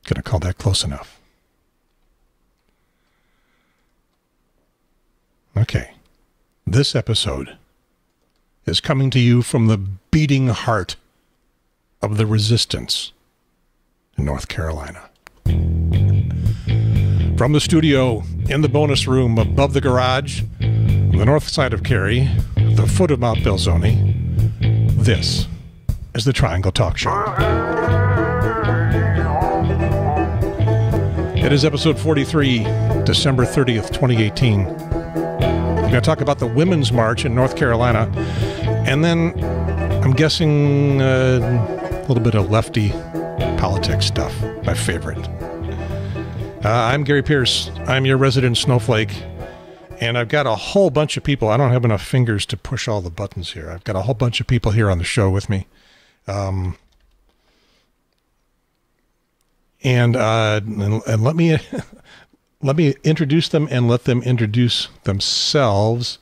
Gonna call that close enough. Okay. This episode is coming to you from the beating heart of the resistance in North Carolina. From the studio in the bonus room above the garage, on the north side of Cary, at the foot of Mount Belzoni, this is the Triangle Talk Show. It is episode 43, December 30th, 2018. We're going to talk about the Women's March in North Carolina, and then I'm guessing a little bit of lefty politics stuff, my favorite. I'm Gary Pearce. I'm your resident snowflake, and I've got a whole bunch of people. I don't have enough fingers to push all the buttons here. I've got a whole bunch of people here on the show with me. And let me introduce them and let them introduce themselves.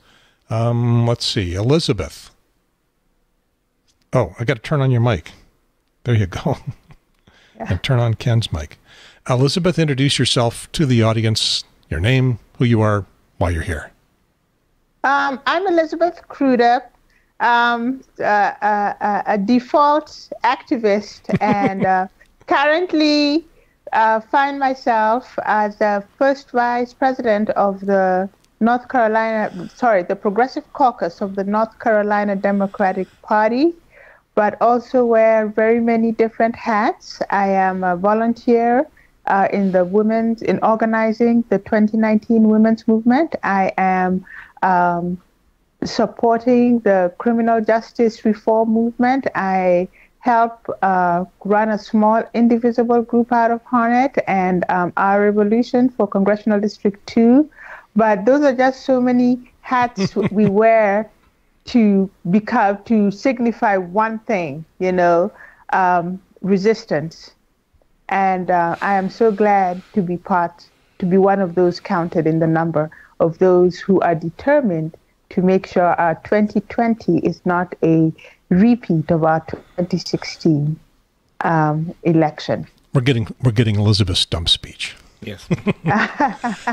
Let's see, Elizabeth. Oh, I got to turn on your mic. There you go. Yeah. And turn on Ken's mic. Elizabeth, introduce yourself to the audience. Your name, who you are, why you're here. I'm Elizabeth Crudup, a default activist, and currently find myself as the first vice president of the the Progressive Caucus of the North Carolina Democratic Party, but also wear very many different hats. I am a volunteer in organizing the 2019 women's movement. I am supporting the criminal justice reform movement. I help run a small indivisible group out of Hornet and Our Revolution for Congressional District 2. But those are just so many hats we wear to signify one thing, resistance. And I am so glad to be one of those counted in the number of those who are determined to make sure our 2020 is not a repeat of our 2016 election. We're getting Elizabeth's stump speech. Yes.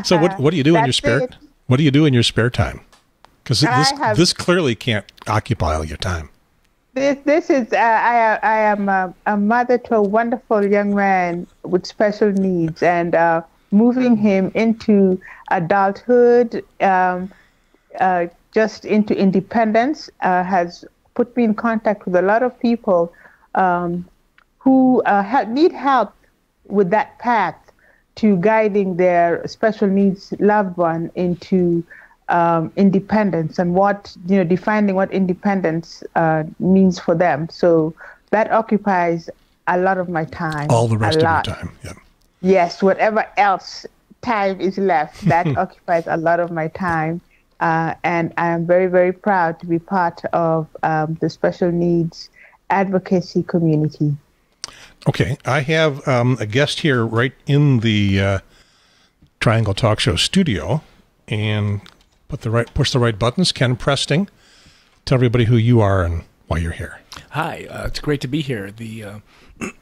So what do you do in your spare? What do you do in your spare time? Because this clearly can't occupy all your time. This is I am a mother to a wonderful young man with special needs, and moving him into adulthood, just into independence, has put me in contact with a lot of people who need help with that path to guiding their special needs loved one into independence and defining what independence means for them. So that occupies a lot of my time. All the rest of your time, yeah. Yes, whatever else time is left, that occupies a lot of my time. And I am very, very proud to be part of the special needs advocacy community. Okay, I have a guest here right in the Triangle Talk Show studio, and push the right buttons. Ken Presting, tell everybody who you are and why you're here. Hi, it's great to be here.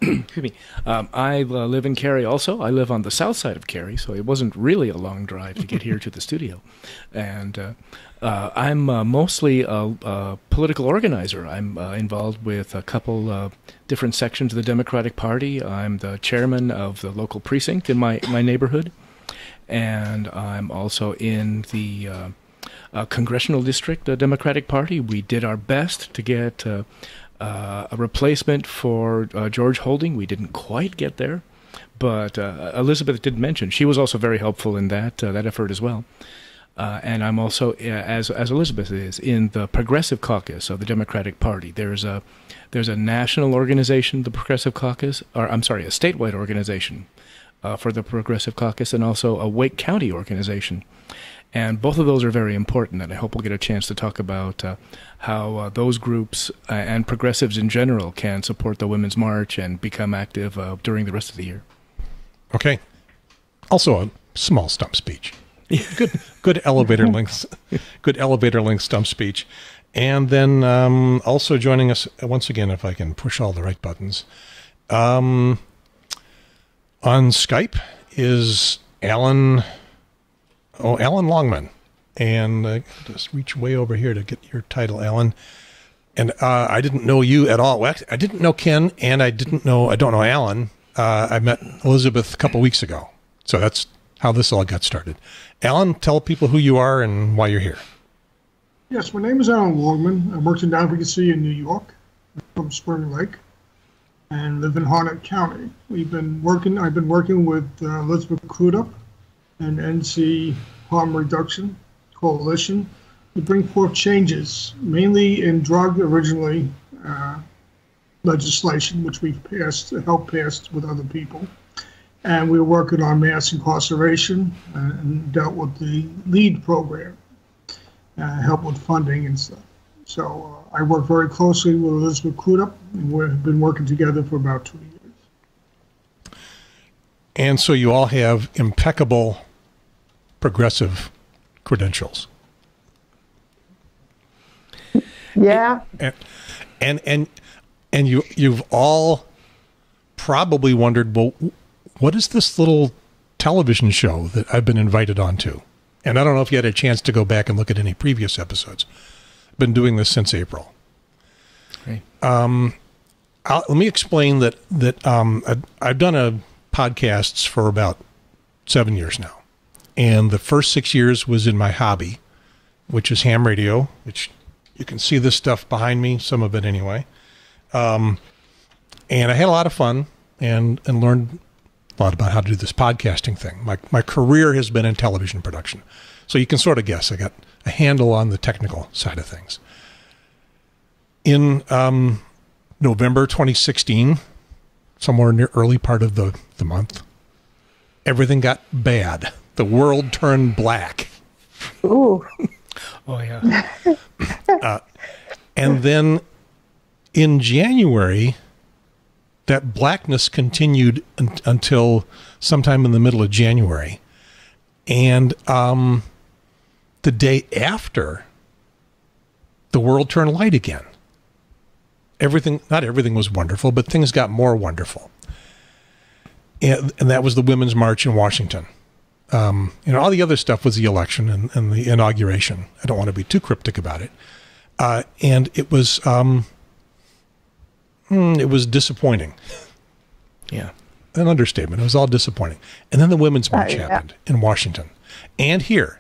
Excuse me. I live in Cary also. I live on the south side of Cary, so it wasn't really a long drive to get here to the studio. And I'm mostly a political organizer. I'm involved with a couple different sections of the Democratic Party. I'm the chairman of the local precinct in my neighborhood. And I'm also in the congressional district, the Democratic Party. We did our best to get a replacement for George Holding. We didn't quite get there, but Elizabeth did mention she was also very helpful in that effort as well. And I'm also, as Elizabeth is, in the Progressive Caucus of the Democratic Party. There's a national organization, the Progressive Caucus, a statewide organization for the Progressive Caucus, and also a Wake County organization. And both of those are very important, and I hope we'll get a chance to talk about how those groups and progressives in general can support the Women's March and become active during the rest of the year. Okay. Also a small stump speech. Good elevator length stump speech. And then also joining us, once again, if I can push all the right buttons, On Skype is Alan Longman. And just reach way over here to get your title, Alan. And I didn't know you at all. Well, I didn't know Ken, and I don't know Alan. I met Elizabeth a couple weeks ago. So that's how this all got started. Alan, tell people who you are and why you're here. Yes, my name is Alan Longman. I worked in advocacy in New York. I'm from Spring Lake and live in Harnett County. I've been working with Elizabeth Crudup and NC Harm Reduction Coalition to bring forth changes, mainly in drug originally legislation, which we've helped pass with other people. And we were working on mass incarceration and dealt with the LEAD program, help with funding and stuff. So I work very closely with Elizabeth Crudup, and we've been working together for about 2 years. And so you all have impeccable progressive credentials. Yeah. And you've all probably wondered, well, what is this little television show that I've been invited onto? And I don't know if you had a chance to go back and look at any previous episodes. I've been doing this since April. Right. Let me explain that I've done podcasts for about 7 years now. And the first 6 years was in my hobby, which is ham radio, which you can see this stuff behind me, some of it anyway. And I had a lot of fun and learned a lot about how to do this podcasting thing. My career has been in television production. So you can sort of guess I got a handle on the technical side of things. In November 2016, somewhere in the early part of the month, everything got bad. The world turned black. Ooh. Oh, yeah. And then in January, that blackness continued until sometime in the middle of January. And the day after, the world turned light again. Not everything was wonderful, but things got more wonderful. And that was the Women's March in Washington. All the other stuff was the election and the inauguration. I don't want to be too cryptic about it. And it was disappointing. Yeah. An understatement. It was all disappointing. And then the Women's March happened in Washington and here.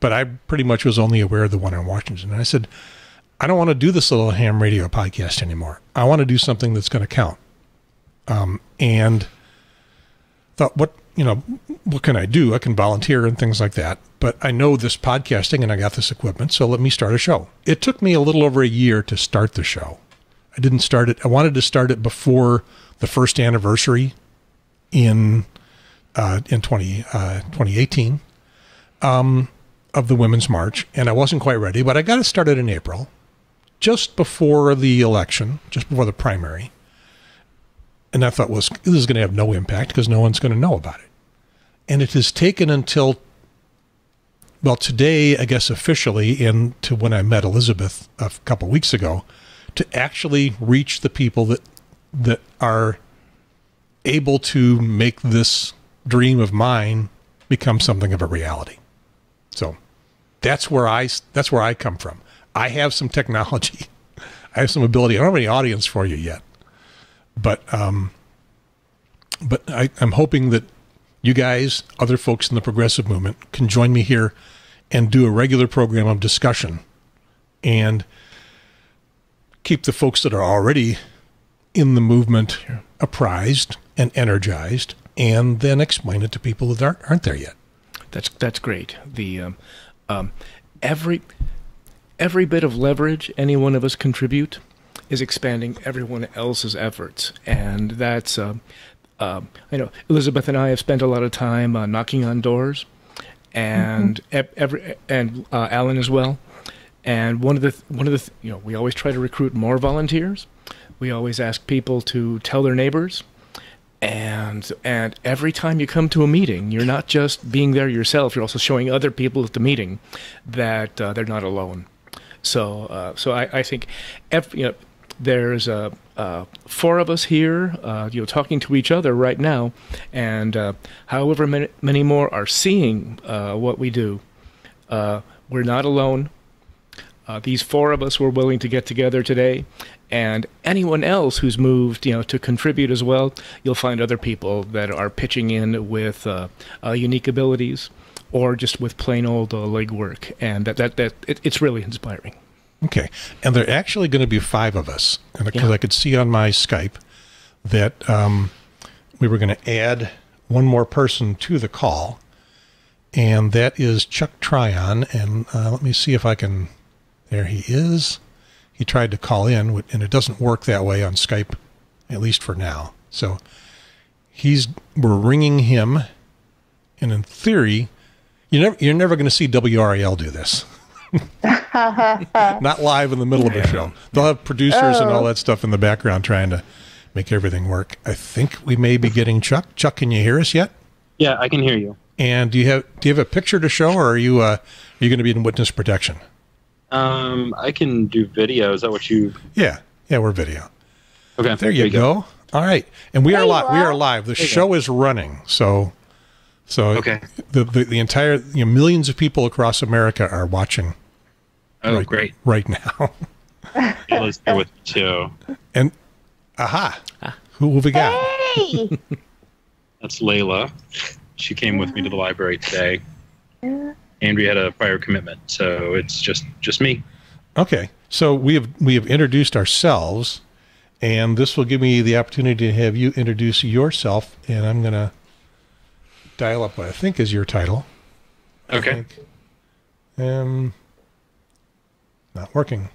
But I pretty much was only aware of the one in Washington. And I said, I don't want to do this little ham radio podcast anymore. I want to do something that's going to count. And thought, what can I do? I can volunteer and things like that. But I know this podcasting and I got this equipment, so let me start a show. It took me a little over a year to start the show. I didn't start it. I wanted to start it before the first anniversary in 2018 of the Women's March, and I wasn't quite ready, but I got it started in April, just before the election, just before the primary. And I thought, this is going to have no impact because no one's going to know about it. And it has taken until, today, I guess officially, to when I met Elizabeth a couple weeks ago, to actually reach the people that are able to make this dream of mine become something of a reality. So that's where I come from. I have some technology. I have some ability. I don't have any audience for you yet. But I'm hoping that you guys, other folks in the progressive movement, can join me here and do a regular program of discussion and keep the folks that are already in the movement apprised and energized, and then explain it to people that aren't there yet. That's great. The every bit of leverage any one of us contribute is expanding everyone else's efforts, and that's I know Elizabeth and I have spent a lot of time knocking on doors, and Alan as well. And one of the we always try to recruit more volunteers. We always ask people to tell their neighbors, and every time you come to a meeting, you're not just being there yourself. You're also showing other people at the meeting that they're not alone. So I think there's four of us here, talking to each other right now, and however many more are seeing what we do. We're not alone. These four of us were willing to get together today, and anyone else who's moved, to contribute as well, you'll find other people that are pitching in with unique abilities, or just with plain old legwork, and it's really inspiring. Okay, and there are actually going to be five of us, because I could see on my Skype that we were going to add one more person to the call, and that is Chuck Tryon, and let me see if I can... There he is. He tried to call in, and it doesn't work that way on Skype, at least for now. So we're ringing him, and in theory, you're never going to see WRAL do this. Not live in the middle of a show. They'll have producers and all that stuff in the background trying to make everything work. I think we may be getting Chuck. Chuck, can you hear us yet? Yeah, I can hear you. And do you have a picture to show, or are you going to be in witness protection? I can do video. Is that what you... Yeah, we're video. Okay. There you go. All right. And we are live. We are live. The show is running. So okay. The entire millions of people across America are watching. Oh, great. Right now. Let's go with me too. And who have we got? Hey! That's Layla. She came with me to the library today. Andrea had a prior commitment, so it's just me. Okay, so we have introduced ourselves, and this will give me the opportunity to have you introduce yourself, and I'm going to dial up what I think is your title. Okay. Not working.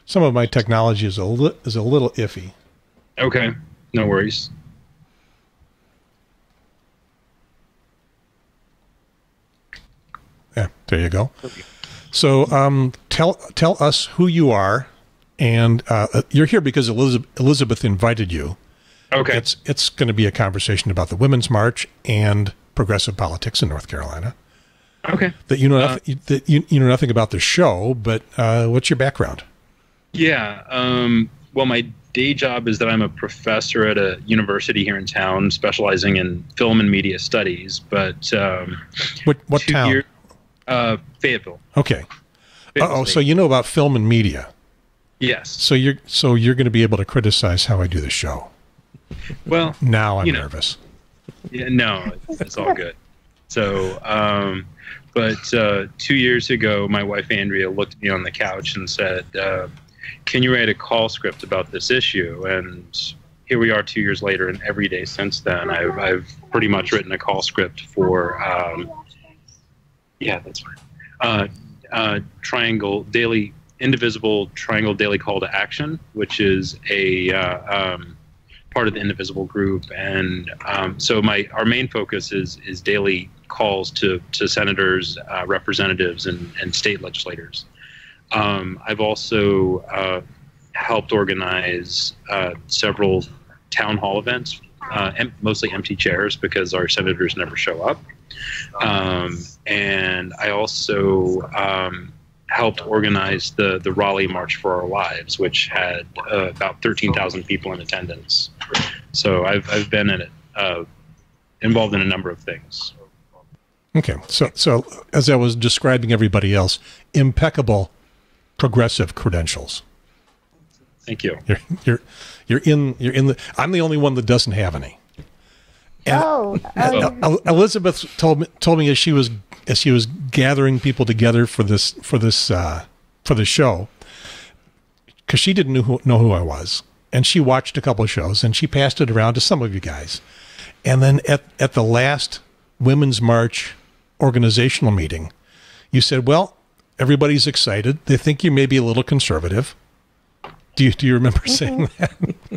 Some of my technology is a little iffy. Okay, no worries. Yeah, there you go. So tell us who you are, and you're here because Elizabeth invited you. Okay. It's going to be a conversation about the Women's March and progressive politics in North Carolina. Okay. That you know nothing about the show, but what's your background? Yeah. Well, my day job is that I'm a professor at a university here in town, specializing in film and media studies. But what town? Fayetteville. Okay. Fayetteville So you know about film and media. Yes. So you're going to be able to criticize how I do the show. Well, now I'm nervous. Yeah, no, it's all good. So, but 2 years ago, my wife Andrea looked at me on the couch and said, "Can you write a call script about this issue?" And here we are 2 years later, and every day since then, I've pretty much written a call script for. Yeah, that's fine. Triangle Daily, Indivisible Triangle Daily Call to Action, which is a part of the Indivisible group, and so our main focus is daily calls to senators, representatives, and state legislators. I've also helped organize several town hall events, mostly empty chairs because our senators never show up. And I also helped organize the Raleigh March for Our Lives, which had about 13,000 people in attendance. So I've been in it, involved in a number of things. Okay, so as I was describing everybody else, impeccable progressive credentials. Thank you. You're in the. I'm the only one that doesn't have any. And Elizabeth told me as she was gathering people together for this show, because she didn't know who I was, and she watched a couple of shows and she passed it around to some of you guys, and then at the last Women's March organizational meeting, you said, "Well, everybody's excited. They think you may be a little conservative." Do you remember saying that?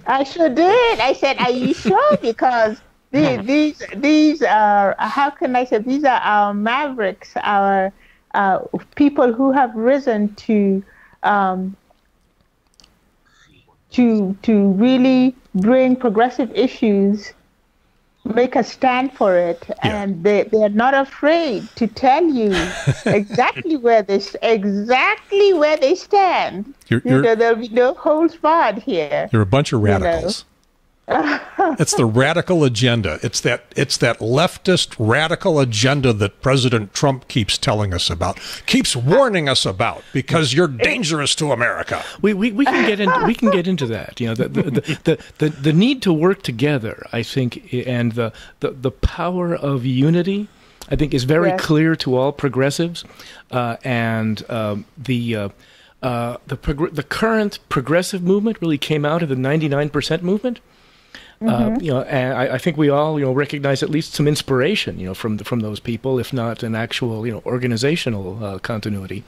I sure did. I said, "Are you sure?" Because these are, how can I say, these are our mavericks, our people who have risen to really bring progressive issues make a stand for it, and they're not afraid to tell you exactly where they stand. There'll be no holds barred here. You're a bunch of radicals. It's the radical agenda. It's that leftist radical agenda that President Trump keeps telling us about, keeps warning us about, because you're dangerous to America. We can get into that. You know, the need to work together, I think, and the power of unity, I think, is very clear to all progressives, and the current progressive movement really came out of the 99% movement. You know, and I think we all, you know, recognize at least some inspiration, you know, from those people, if not an actual, you know, organizational continuity.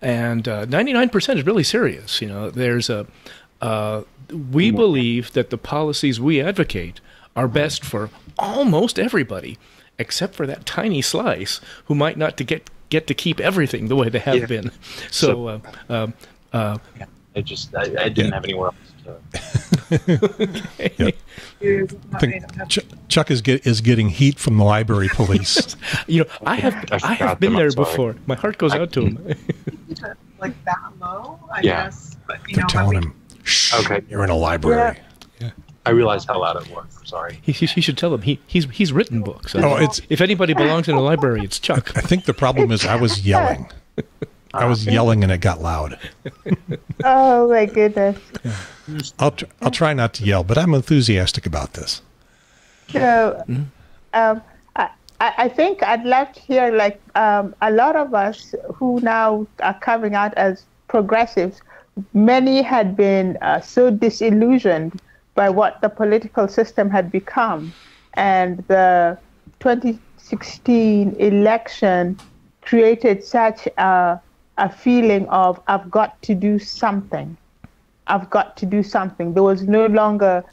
And 99% is really serious. You know, there's we believe that the policies we advocate are best for almost everybody, except for that tiny slice who might not get to keep everything the way they have been. So, I didn't have anywhere else. I think Chuck is getting heat from the library police. You know, I have been there before. My heart goes out to him. Like that low, I guess. But you know, telling him, shh, you're in a library. Yeah. I realized how loud it was. I'm sorry. He should tell them he's written books. If anybody belongs in a library, it's Chuck. I think the problem is I was yelling. I was yelling and it got loud. Oh my goodness! I'll try not to yell, but I'm enthusiastic about this. So, I think I'd love to hear, like, a lot of us who now are coming out as progressives. Many had been so disillusioned by what the political system had become, and the 2016 election created such a feeling of, I've got to do something. I've got to do something. There was no longer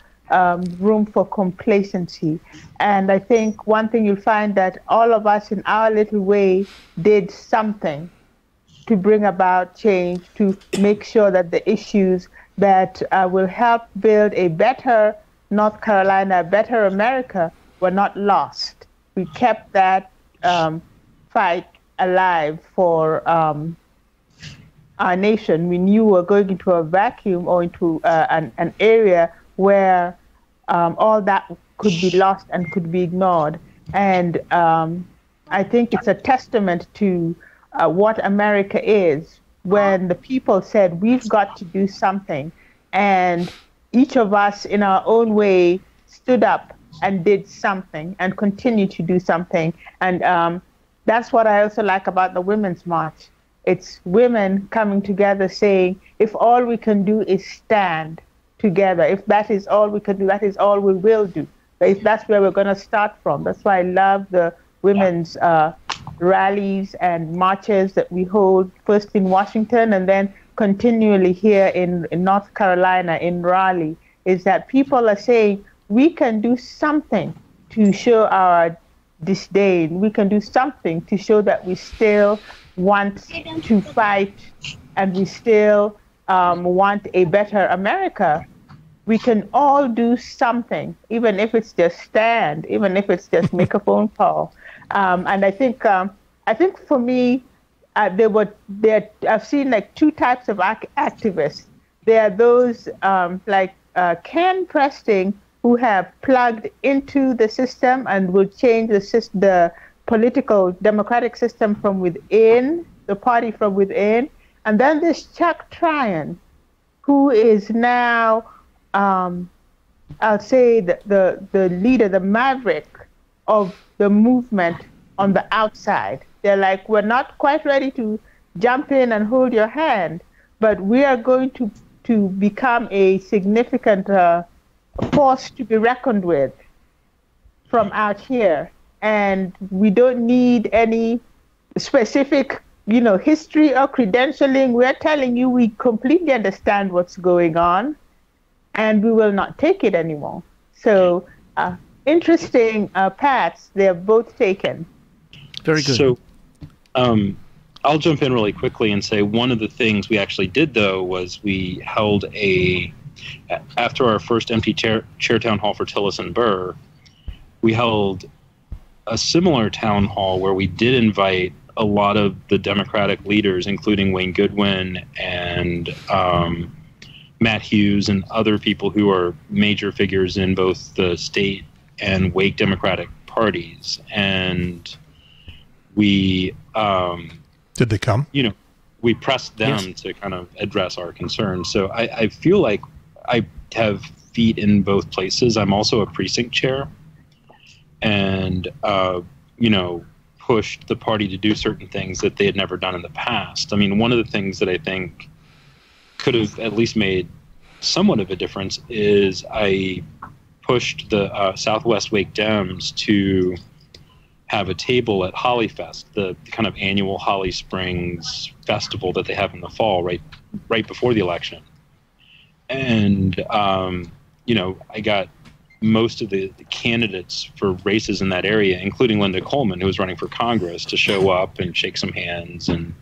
room for complacency. And I think one thing you'll find that all of us in our little way did something to bring about change, to make sure that the issues that will help build a better North Carolina, a better America, were not lost. We kept that fight alive for our nation. We knew we were going into a vacuum or into an area where all that could be lost and could be ignored. And I think it's a testament to what America is when the people said, we've got to do something. And each of us in our own way stood up and did something and continue to do something. And that's what I also like about the Women's March. It's women coming together saying, if all we can do is stand together, if that is all we can do, that is all we will do. If that's where we're going to start from. That's why I love the women's rallies and marches that we hold, first in Washington and then continually here in North Carolina, in Raleigh, is that people are saying, we can do something to show our disdain. We can do something to show that we still want to fight and we still want a better America. We can all do something, even if it's just stand, even if it's just make a phone call. And I think for me, I've seen like two types of activists. There are those like Ken Presting, who have plugged into the system and will change the political democratic system from within, the party from within. And then there's Chuck Tryon, who is now, I'll say, the leader, the maverick of the movement on the outside. They're like, we're not quite ready to jump in and hold your hand, but we are going to become a significant force to be reckoned with from out here. And we don't need any specific, history or credentialing. We're telling you we completely understand what's going on, and we will not take it anymore. So interesting paths they're both taken. Very good. So I'll jump in really quickly and say one of the things we actually did, though, was we held after our first empty chair town hall for Tillis and Burr, we held a similar town hall where we did invite a lot of the Democratic leaders, including Wayne Goodwin and Matt Hughes and other people who are major figures in both the state and Wake Democratic parties. And we... did they come? We pressed them to kind of address our concerns. So I feel like I have feet in both places. I'm also a precinct chair and, pushed the party to do certain things that they had never done in the past. I mean, one of the things that I think could have at least made somewhat of a difference is I pushed the Southwest Wake Dems to have a table at Hollyfest, the kind of annual Holly Springs festival that they have in the fall, right before the election. And, I got most of the candidates for races in that area, including Linda Coleman, who was running for Congress, to show up and shake some hands. And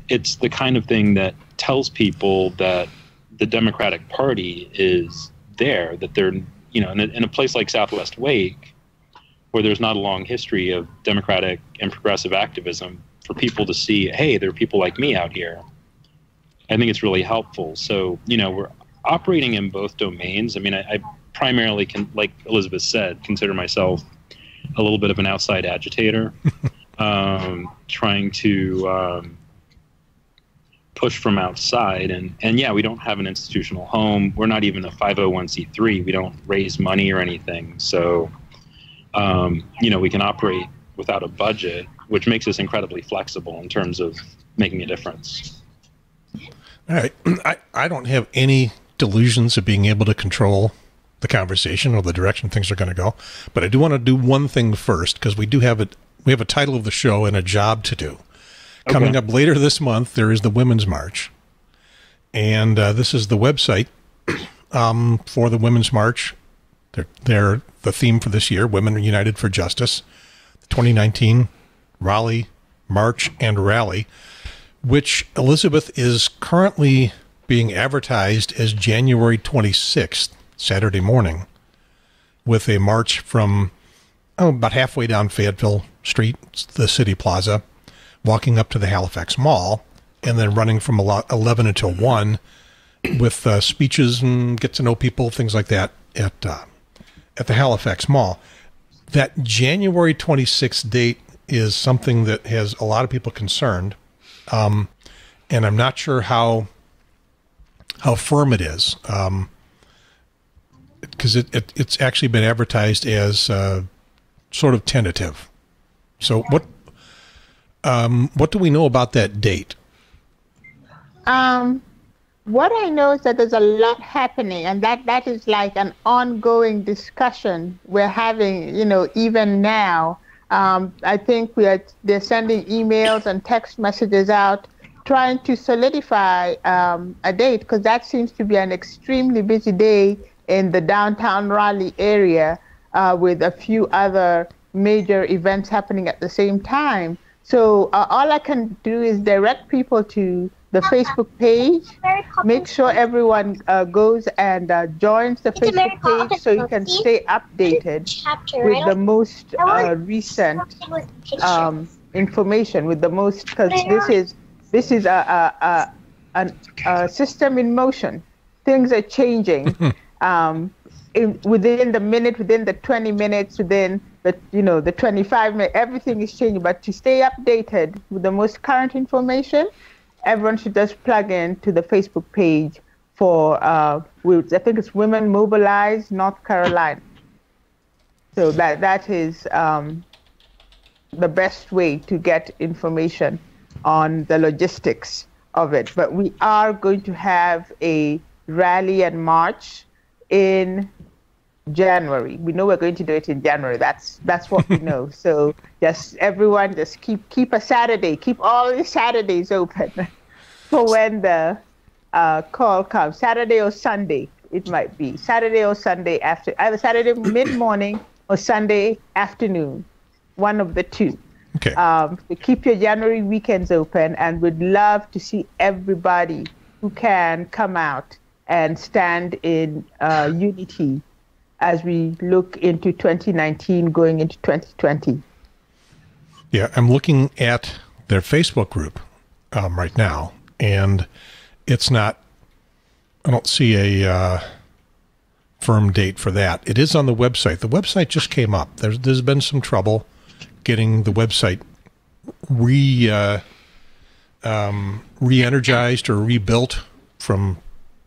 it's the kind of thing that tells people that the Democratic Party is there, that they're, in a place like Southwest Wake, where there's not a long history of democratic and progressive activism, for people to see, hey, there are people like me out here. I think it's really helpful. So, we're operating in both domains. I mean, I primarily can, like Elizabeth said, consider myself a little bit of an outside agitator, trying to push from outside. And yeah, we don't have an institutional home. We're not even a 501c3. We don't raise money or anything. So, we can operate without a budget, which makes us incredibly flexible in terms of making a difference. All right. I don't have any delusions of being able to control the conversation or the direction things are going to go, but I do want to do one thing first, because we have a title of the show and a job to do. Okay. Coming up later this month, there is the Women's March, and this is the website for the Women's March. They're the theme for this year, Women Are United for Justice, 2019 Raleigh March and Rally, which, Elizabeth, is currently being advertised as January 26th, Saturday morning, with a march from about halfway down Fayetteville Street, the City Plaza, walking up to the Halifax Mall, and then running from 11 until 1 with speeches and get to know people, things like that at the Halifax Mall. That January 26th date is something that has a lot of people concerned, and I'm not sure how firm it is, because it's actually been advertised as sort of tentative. So what do we know about that date? What I know is that there's a lot happening, and that is like an ongoing discussion we're having, even now. I think they're sending emails and text messages out trying to solidify a date, because that seems to be an extremely busy day in the downtown Raleigh area, with a few other major events happening at the same time. So all I can do is direct people to the Facebook page. Make sure everyone goes and joins the Facebook page so you can stay updated with the most recent information, with the most, because this is a system in motion. Things are changing within the minute, within the 20 minutes, within the 25 minutes. Everything is changing. But to stay updated with the most current information, everyone should just plug in to the Facebook page for, I think it's Women Mobilize North Carolina. So that is the best way to get information on the logistics of it. But we are going to have a rally and march in January. We know we're going to do it in January. That's what we know. So everyone just keep a Saturday, keep all the Saturdays open for when the call comes. Saturday or Sunday, it might be. Saturday or Sunday after, either Saturday mid-morning or Sunday afternoon, one of the two. Okay. So keep your January weekends open, and we'd love to see everybody who can come out and stand in unity as we look into 2019, going into 2020. Yeah, I'm looking at their Facebook group right now, and it's not, I don't see a firm date for that. It is on the website. The website just came up. There's been some trouble getting the website re-energized or rebuilt from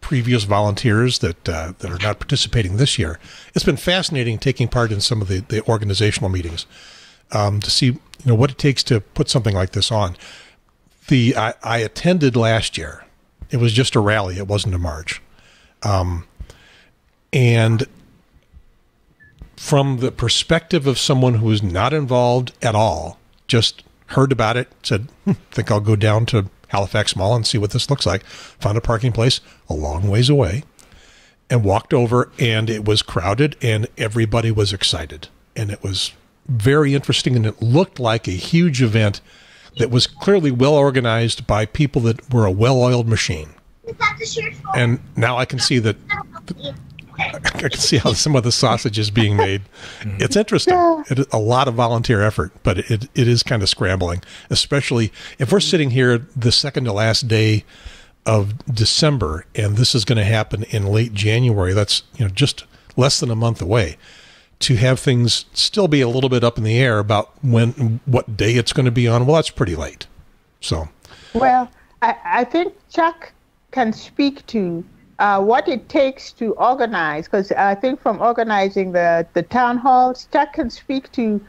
previous volunteers that are not participating this year. It's been fascinating taking part in some of the organizational meetings to see what it takes to put something like this on. I attended last year. It was just a rally. It wasn't a march. And from the perspective of someone who is not involved at all, just heard about it, said, think I'll go down to Halifax Mall and see what this looks like. Found a parking place a long ways away and walked over, and it was crowded and everybody was excited. And it was very interesting, and it looked like a huge event that was clearly well organized by people that were a well-oiled machine. And now I can see that I can see how some of the sausage is being made. It's interesting. It is a lot of volunteer effort, but it is kind of scrambling, especially if we're sitting here the second to last day of December, and this is going to happen in late January. That's just less than a month away. To have things still be a little bit up in the air about what day it's going to be on, well, that's pretty late. So, well, I think Chuck can speak to what it takes to organize, because I think from organizing the town halls, Chuck can speak to,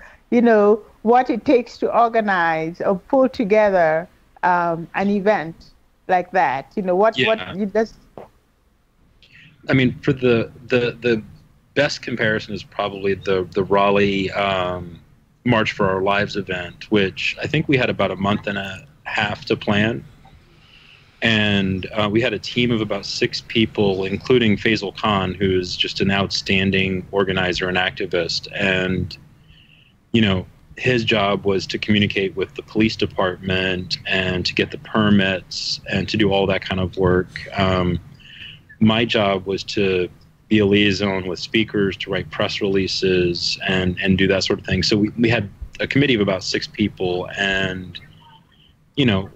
what it takes to organize or pull together an event like that. What you just. I mean, for the best comparison is probably the Raleigh March for Our Lives event, which I think we had about a month and a half to plan. And we had a team of about 6 people, including Faisal Khan, who's just an outstanding organizer and activist. And, his job was to communicate with the police department and to get the permits and to do all that kind of work. My job was to be a liaison with speakers, to write press releases and do that sort of thing. So we had a committee of about 6 people, and, you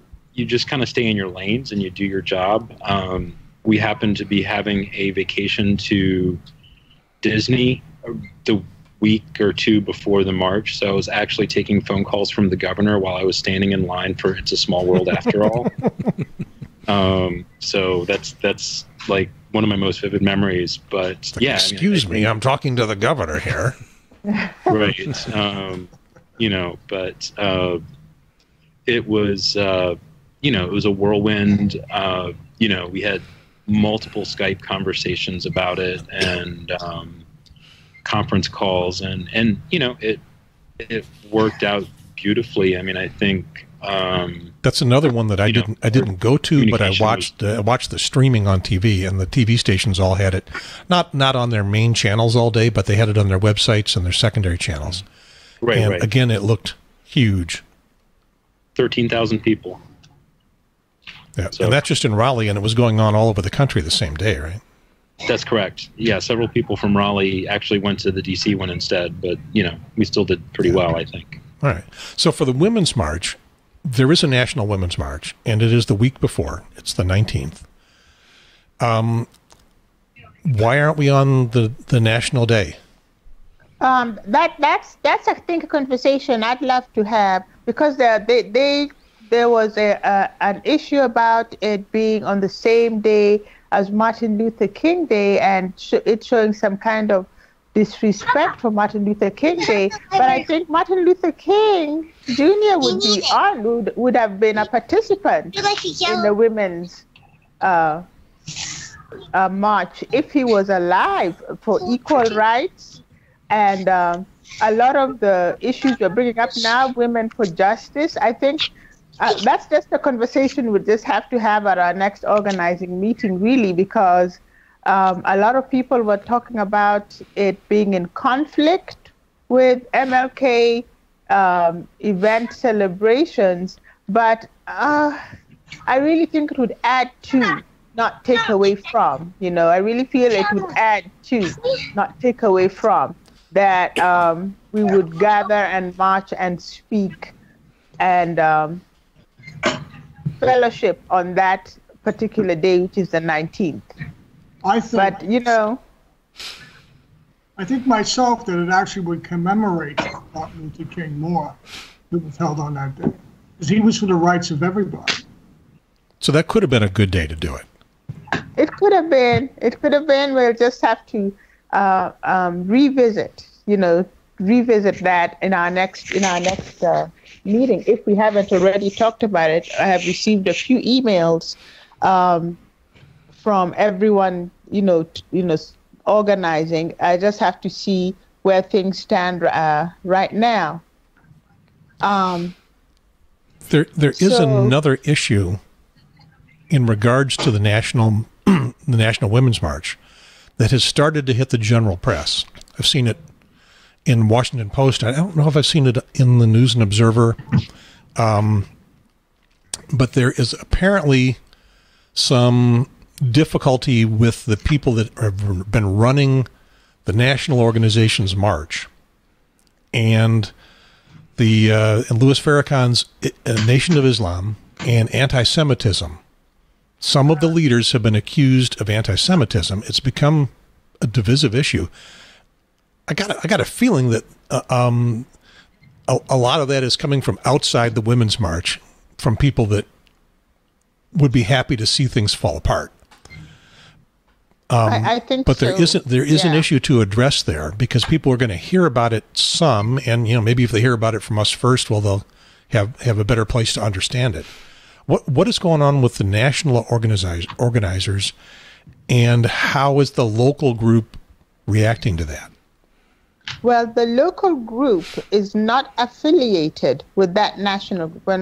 just kind of stay in your lanes and you do your job. We happened to be having a vacation to Disney the week or 2 before the march. So I was actually taking phone calls from the governor while I was standing in line for It's a Small World After All. So that's like one of my most vivid memories. But yeah. Excuse me, I'm talking to the governor here. Right. But it was, it was a whirlwind. We had multiple Skype conversations about it and conference calls, and it worked out beautifully. I mean, I think that's another one that I didn't go to, but I watched the streaming on TV, and the TV stations all had it, not on their main channels all day, but they had it on their websites and their secondary channels. Right. And again, it looked huge. 13,000 people. Yeah, so, and that's just in Raleigh, and it was going on all over the country the same day, right? That's correct. Yeah, several people from Raleigh actually went to the D.C. one instead, but, we still did pretty well, I think. All right. So for the Women's March, there is a National Women's March, and it is the week before. It's the 19th. Why aren't we on the National Day? That's I think a conversation I'd love to have, because there was an issue about it being on the same day as Martin Luther King Day, and it showing some kind of disrespect for Martin Luther King Day. But I think Martin Luther King Jr. would have been a participant in the women's march if he was alive, for equal rights. And a lot of the issues you're bringing up now, women for justice, I think that's just a conversation we just have to have at our next organizing meeting, really, because a lot of people were talking about it being in conflict with MLK event celebrations, but I really think it would add to not take away from. I really feel it would add to, not take away from, that we would gather and march and speak and fellowship on that particular day, which is the 19th. I think myself that it actually would commemorate Martin Luther King more that was held on that day, because he was for the rights of everybody. So that could have been a good day to do it. It could have been. We'll just have to revisit that in our next meeting, if we haven't already talked about it. I have received a few emails from everyone, organizing. I just have to see where things stand right now. There is another issue in regards to the National Women's March that has started to hit the general press. I've seen it in Washington Post. I don't know if I've seen it in the News and Observer, but there is apparently some difficulty with the people that have been running the national organization's march, and Louis Farrakhan's Nation of Islam and anti-Semitism. Some of the leaders have been accused of anti-Semitism. It's become a divisive issue. I got a feeling that a lot of that is coming from outside the Women's March, from people that would be happy to see things fall apart. I think, but there is an issue to address there, because people are going to hear about it some, and maybe if they hear about it from us first, well, they'll have a better place to understand it. What is going on with the national organizers, and how is the local group reacting to that? Well, the local group is not affiliated with that national group. They're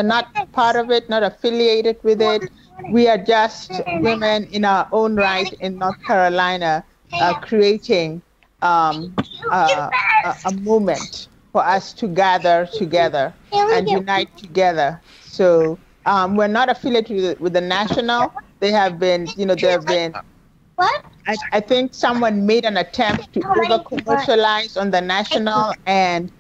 not part of it, not affiliated with it. We are just women in our own right in North Carolina, creating a movement for us to gather together and unite together. So we're not affiliated with the national. They have been, What? I think someone made an attempt to over-commercialize on the national, and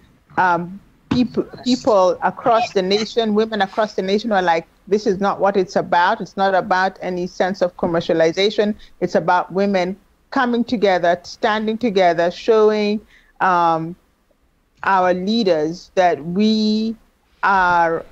people across the nation, women across the nation, were like, this is not what it's about. It's not about any sense of commercialization. It's about women coming together, standing together, showing our leaders that we are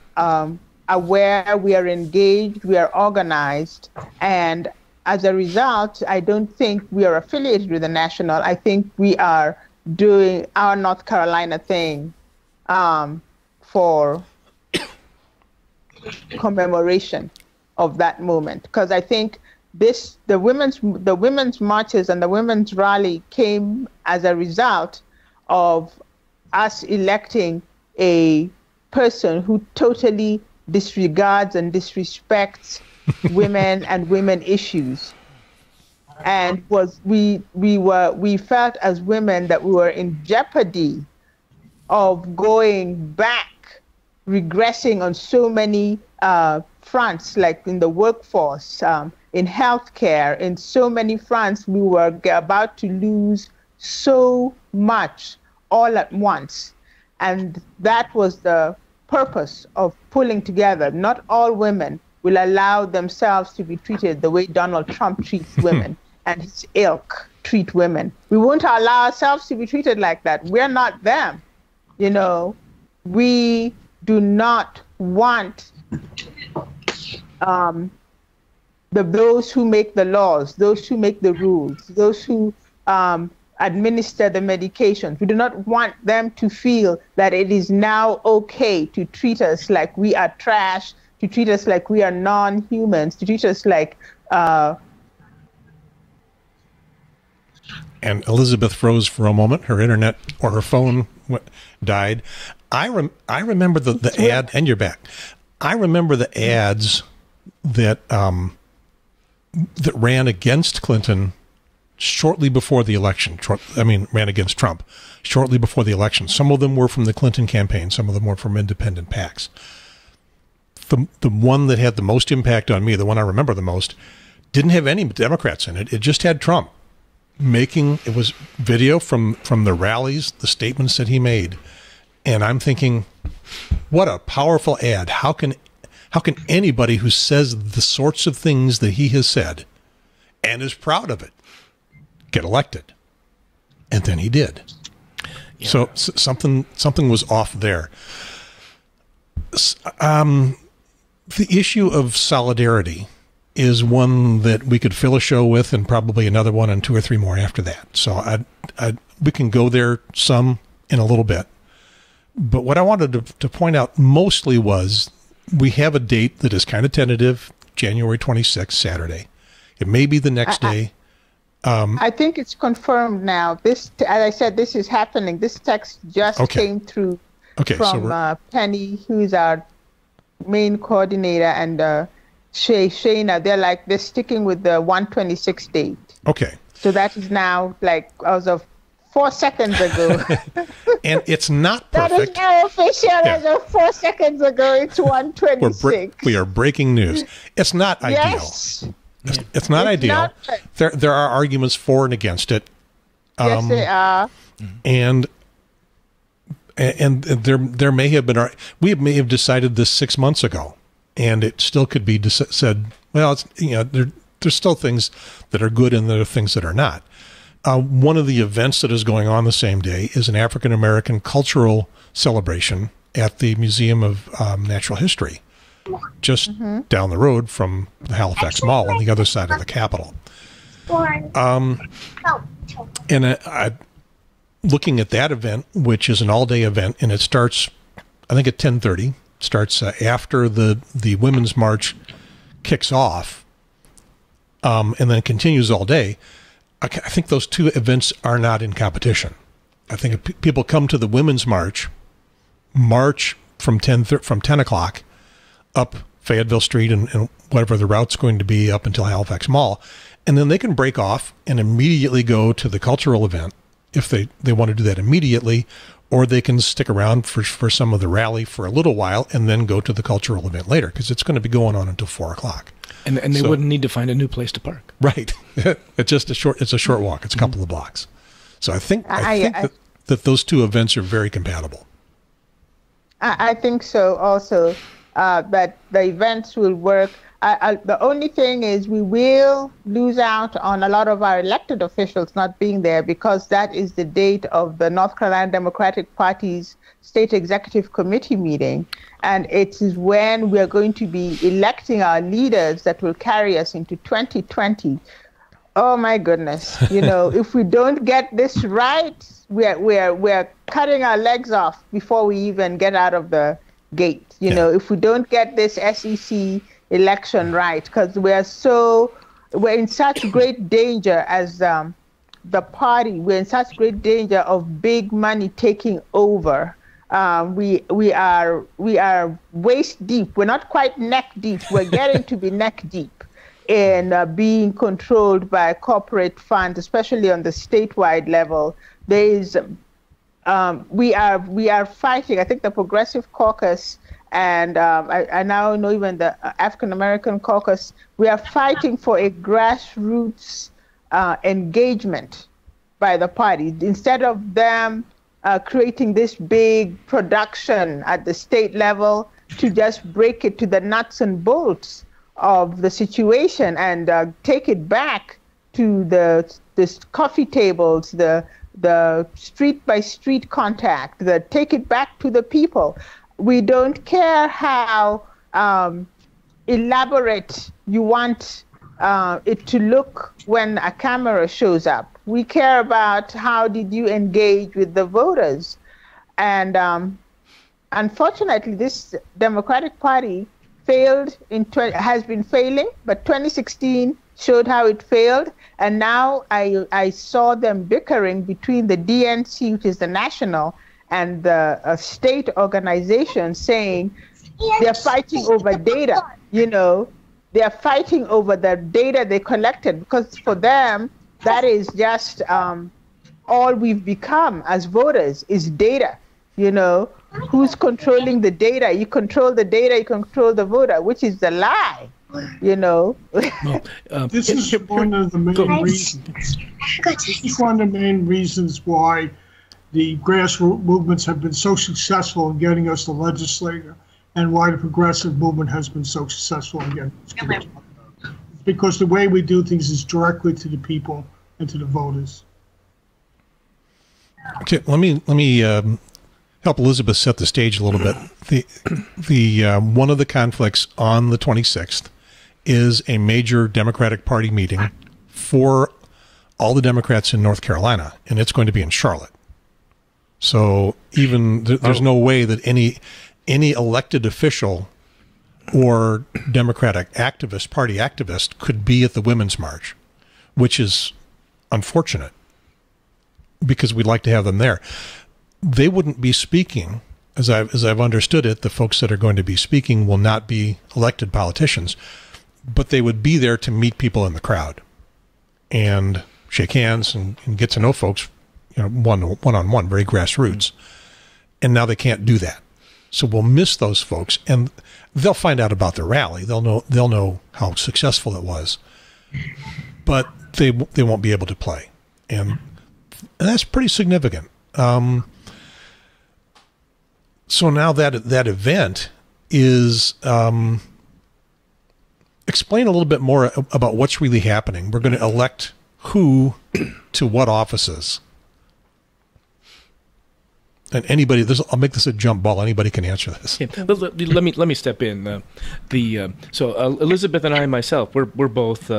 aware, we are engaged, we are organized, and as a result, I don't think we are affiliated with the national. I think we are doing our North Carolina thing for commemoration of that moment. Because I think the women's marches and the women's rally came as a result of us electing a person who totally disregards and disrespects women and women issues, and we felt as women that we were in jeopardy of going back, regressing on so many fronts, like in the workforce, in healthcare, in so many fronts. We were about to lose so much all at once, and that was the purpose of pulling together. Not all women will allow themselves to be treated the way Donald Trump treats women and his ilk treat women. We won't allow ourselves to be treated like that. We're not them. We do not want those who make the laws, those who make the rules, those who administer the medications. We do not want them to feel that it is now okay to treat us like we are trash, to treat us like we are non-humans, to treat us like... And Elizabeth froze for a moment. Her internet or her phone died. I remember the ad, and you're back. I remember the ads that ran against Clinton shortly before the election. Ran against Trump shortly before the election. Some of them were from the Clinton campaign. Some of them were from independent PACs. The one that had the most impact on me, the one I remember the most, didn't have any Democrats in it. It just had Trump it was video from the rallies, the statements that he made. And I'm thinking, what a powerful ad. How can anybody who says the sorts of things that he has said and is proud of it get elected? And then he did. Yeah. So something was off there. The issue of solidarity is one that we could fill a show with, and probably another one and 2 or 3 more after that. So we can go there some in a little bit. But what I wanted to point out mostly was we have a date that is kind of tentative, January 26th, Saturday. It may be the next day. I think it's confirmed now. This, as I said, this is happening. This text just came through from Penny, who's our main coordinator, and Shayna. They're sticking with the 126 date. Okay. So that is now as of 4 seconds ago. And it's not perfect. That is now official as of 4 seconds ago. It's 126. We are breaking news. It's not ideal. Yes. It's not ideal. There are arguments for and against it. Yes, there are. And there may have been, we may have decided this 6 months ago, and it still could be said, well, it's, there's still things that are good and there are things that are not. One of the events that is going on the same day is an African American cultural celebration at the Museum of Natural History, just down the road from the Halifax Mall on the other side of the Capitol. And looking at that event, which is an all-day event, and it starts, I think, at 10:30. Starts after the Women's March kicks off, and then continues all day. I think those two events are not in competition. I think if people come to the Women's March from 10 o'clock up Fayetteville Street and whatever the route's going to be up until Halifax Mall, and then they can break off and immediately go to the cultural event if they want to do that immediately, or they can stick around for some of the rally for a little while and then go to the cultural event later, because it's going to be going on until 4 o'clock. And they wouldn't need to find a new place to park. Right. It's just a short walk. It's a couple of blocks. So I think that those two events are very compatible. I think so also, that the events will work. The only thing is we will lose out on a lot of our elected officials not being there, because that is the date of the North Carolina Democratic Party's State Executive Committee meeting. And it is when we are going to be electing our leaders that will carry us into 2020. Oh my goodness. If we don't get this right, we're cutting our legs off before we even get out of the gate. If we don't get this SEC election right, because we're in such great danger as the party. We're in such great danger of big money taking over. We are waist deep. We're not quite neck deep. We're getting to be neck deep in being controlled by corporate funds, especially on the statewide level. There is we are fighting. I think the Progressive Caucus and I now know even the African American Caucus. We are fighting for a grassroots engagement by the party, instead of them creating this big production at the state level, to just break it to the nuts and bolts of the situation and take it back to the coffee tables, the street by street contact, take it back to the people. We don't care how elaborate you want it to look when a camera shows up. We care about how did you engage with the voters. And unfortunately, this Democratic Party has been failing, but 2016 showed how it failed. And now I saw them bickering between the DNC, which is the national, and the state organization, saying they're fighting over data. They're fighting over the data they collected, because for them, that is just all we've become as voters is data. Who's controlling the data? You control the data, you control the voter, which is the lie. you know. Well, This is one of the main reasons. This is one of the main reasons why the grassroots movements have been so successful in getting us the legislature, and why the progressive movement has been so successful in getting us. It's because the way we do things is directly to the people and to the voters. Okay, let me help Elizabeth set the stage a little bit. The one of the conflicts on the 26th is a major Democratic Party meeting for all the Democrats in North Carolina, and it's going to be in Charlotte. So even there's no way that any elected official or Democratic party activist could be at the Women's March, which is unfortunate because we'd like to have them there. They wouldn't be speaking, as I've understood it. The folks that are going to be speaking will not be elected politicians, but they would be there to meet people in the crowd and shake hands and get to know folks, one-on-one, very grassroots. And now they can't do that. So we'll miss those folks, and they'll find out about the rally. They'll know how successful it was, but they won't be able to play, and that's pretty significant. So now that event is, explain a little bit more about what's really happening. We're going to elect who to what offices. And anybody, I'll make this a jump ball. Anybody can answer this. Yeah. Let me step in. So Elizabeth and I myself, we're both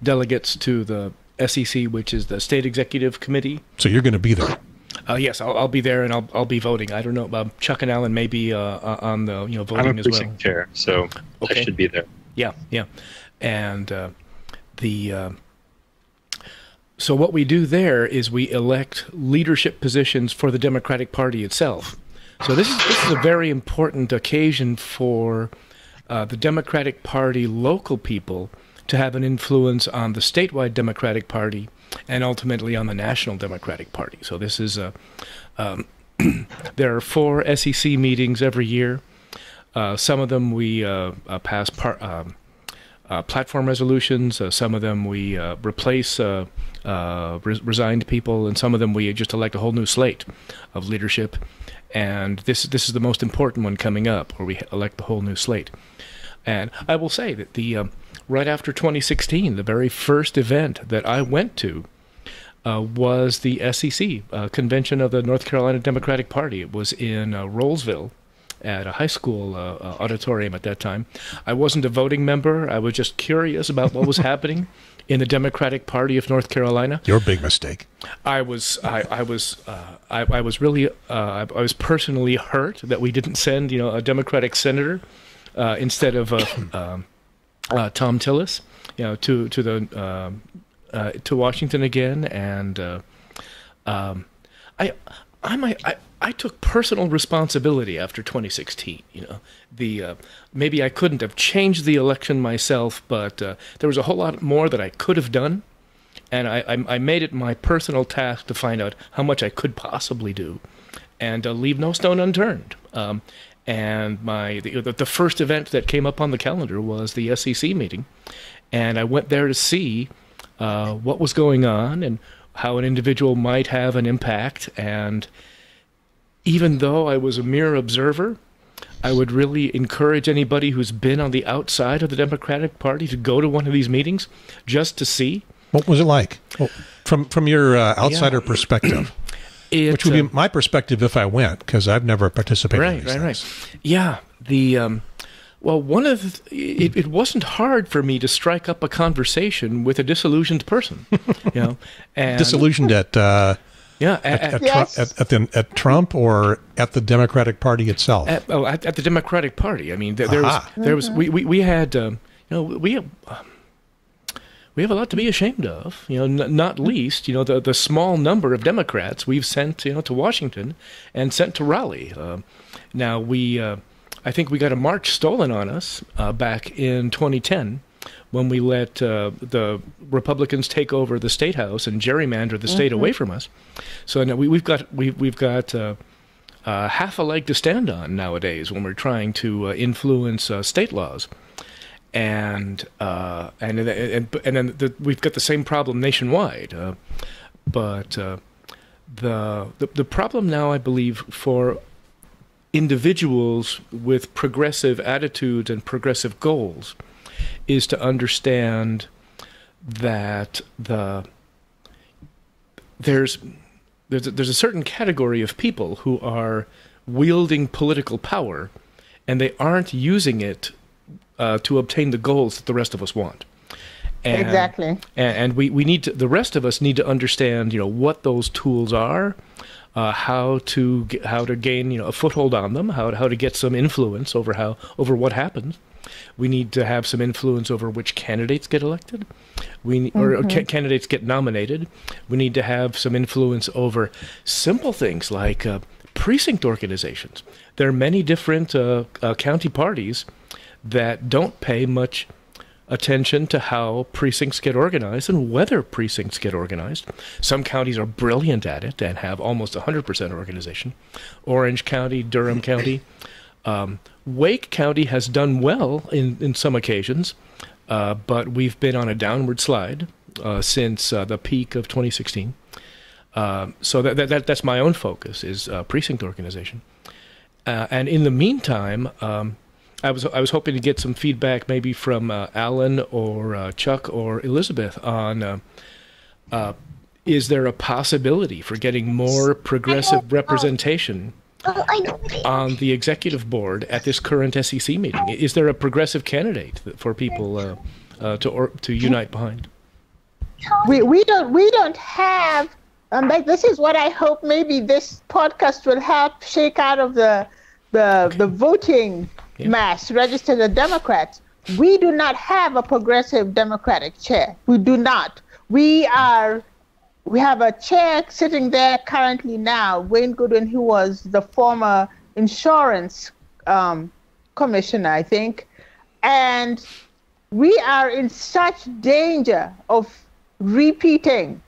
delegates to the SEC, which is the State Executive Committee. So you're going to be there. Yes, I'll be there, and I'll be voting. I don't know, Chuck and Alan may be on the voting I'm a as well. precinct chair, so Okay. I should be there. Yeah, and so what we do there is we elect leadership positions for the Democratic Party itself. So this is a very important occasion for the Democratic Party local people to have an influence on the statewide Democratic Party and ultimately on the National Democratic Party. So this is there are 4 SEC meetings every year. Some of them we pass platform resolutions. Some of them we replace resigned people, and some of them we just elect a whole new slate of leadership. And this is the most important one coming up, where we elect the whole new slate. And I will say that right after 2016, the very first event that I went to was the SEC convention of the North Carolina Democratic Party. It was in Rolesville at a high school auditorium at that time. I wasn't a voting member. I was just curious about what was happening in the Democratic Party of North Carolina. Your big mistake. I was really personally hurt that we didn't send a Democratic senator instead of Tom Tillis, to Washington again, and I took personal responsibility after 2016. Maybe I couldn't have changed the election myself, but there was a whole lot more that I could have done, and I made it my personal task to find out how much I could possibly do, and leave no stone unturned. And the first event that came up on the calendar was the SEC meeting, and I went there to see what was going on and how an individual might have an impact. And even though I was a mere observer, I would really encourage anybody who's been on the outside of the Democratic Party to go to one of these meetings just to see. What was it like? Well, from your outsider perspective? Which would be my perspective if I went, because I've never participated in these things. Right. Yeah. It wasn't hard for me to strike up a conversation with a disillusioned person. And disillusioned at Trump or at the Democratic Party itself? At the Democratic Party. I mean, we have a lot to be ashamed of, not least, the small number of Democrats we've sent, to Washington and sent to Raleigh. Now, I think we got a march stolen on us back in 2010 when we let the Republicans take over the State House and gerrymander the state away from us. So now we've got half a leg to stand on nowadays when we're trying to influence state laws. and then we've got the same problem nationwide. But the problem now, I believe, for individuals with progressive attitudes and progressive goals is to understand that there's a certain category of people who are wielding political power, and they aren't using it to obtain the goals that the rest of us want. Exactly. And we need to, the rest of us need to understand, what those tools are, how to gain, a foothold on them, how to get some influence over what happens. We need to have some influence over which candidates get elected, candidates get nominated. We need to have some influence over simple things like precinct organizations. There are many different county parties that don't pay much attention to how precincts get organized and whether precincts get organized. Some counties are brilliant at it and have almost 100% organization. Orange County, Durham County. Wake County has done well in some occasions, but we've been on a downward slide since the peak of 2016. So that's my own focus, is precinct organization. And in the meantime, I was hoping to get some feedback maybe from Alan or Chuck or Elizabeth on is there a possibility for getting more progressive representation on the executive board at this current SEC meeting? Is there a progressive candidate for people to unite behind? We don't have. This is what I hope maybe this podcast will help shake out of the voting mass registered as Democrats. We do not have a progressive Democratic chair. We do not. We have a chair sitting there currently now, Wayne Goodwin, who was the former insurance commissioner, I think. And we are in such danger of repeating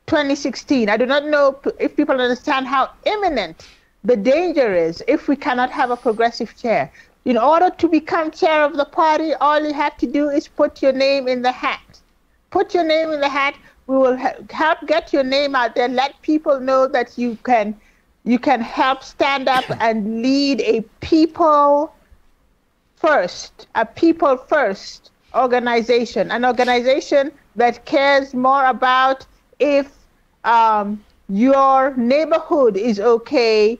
2016. I do not know if people understand how imminent the danger is if we cannot have a progressive chair. In order to become chair of the party, all you have to do is put your name in the hat. Put your name in the hat. We will help get your name out there. Let people know that you can help stand up and lead a people first organization, an organization that cares more about if your neighborhood is okay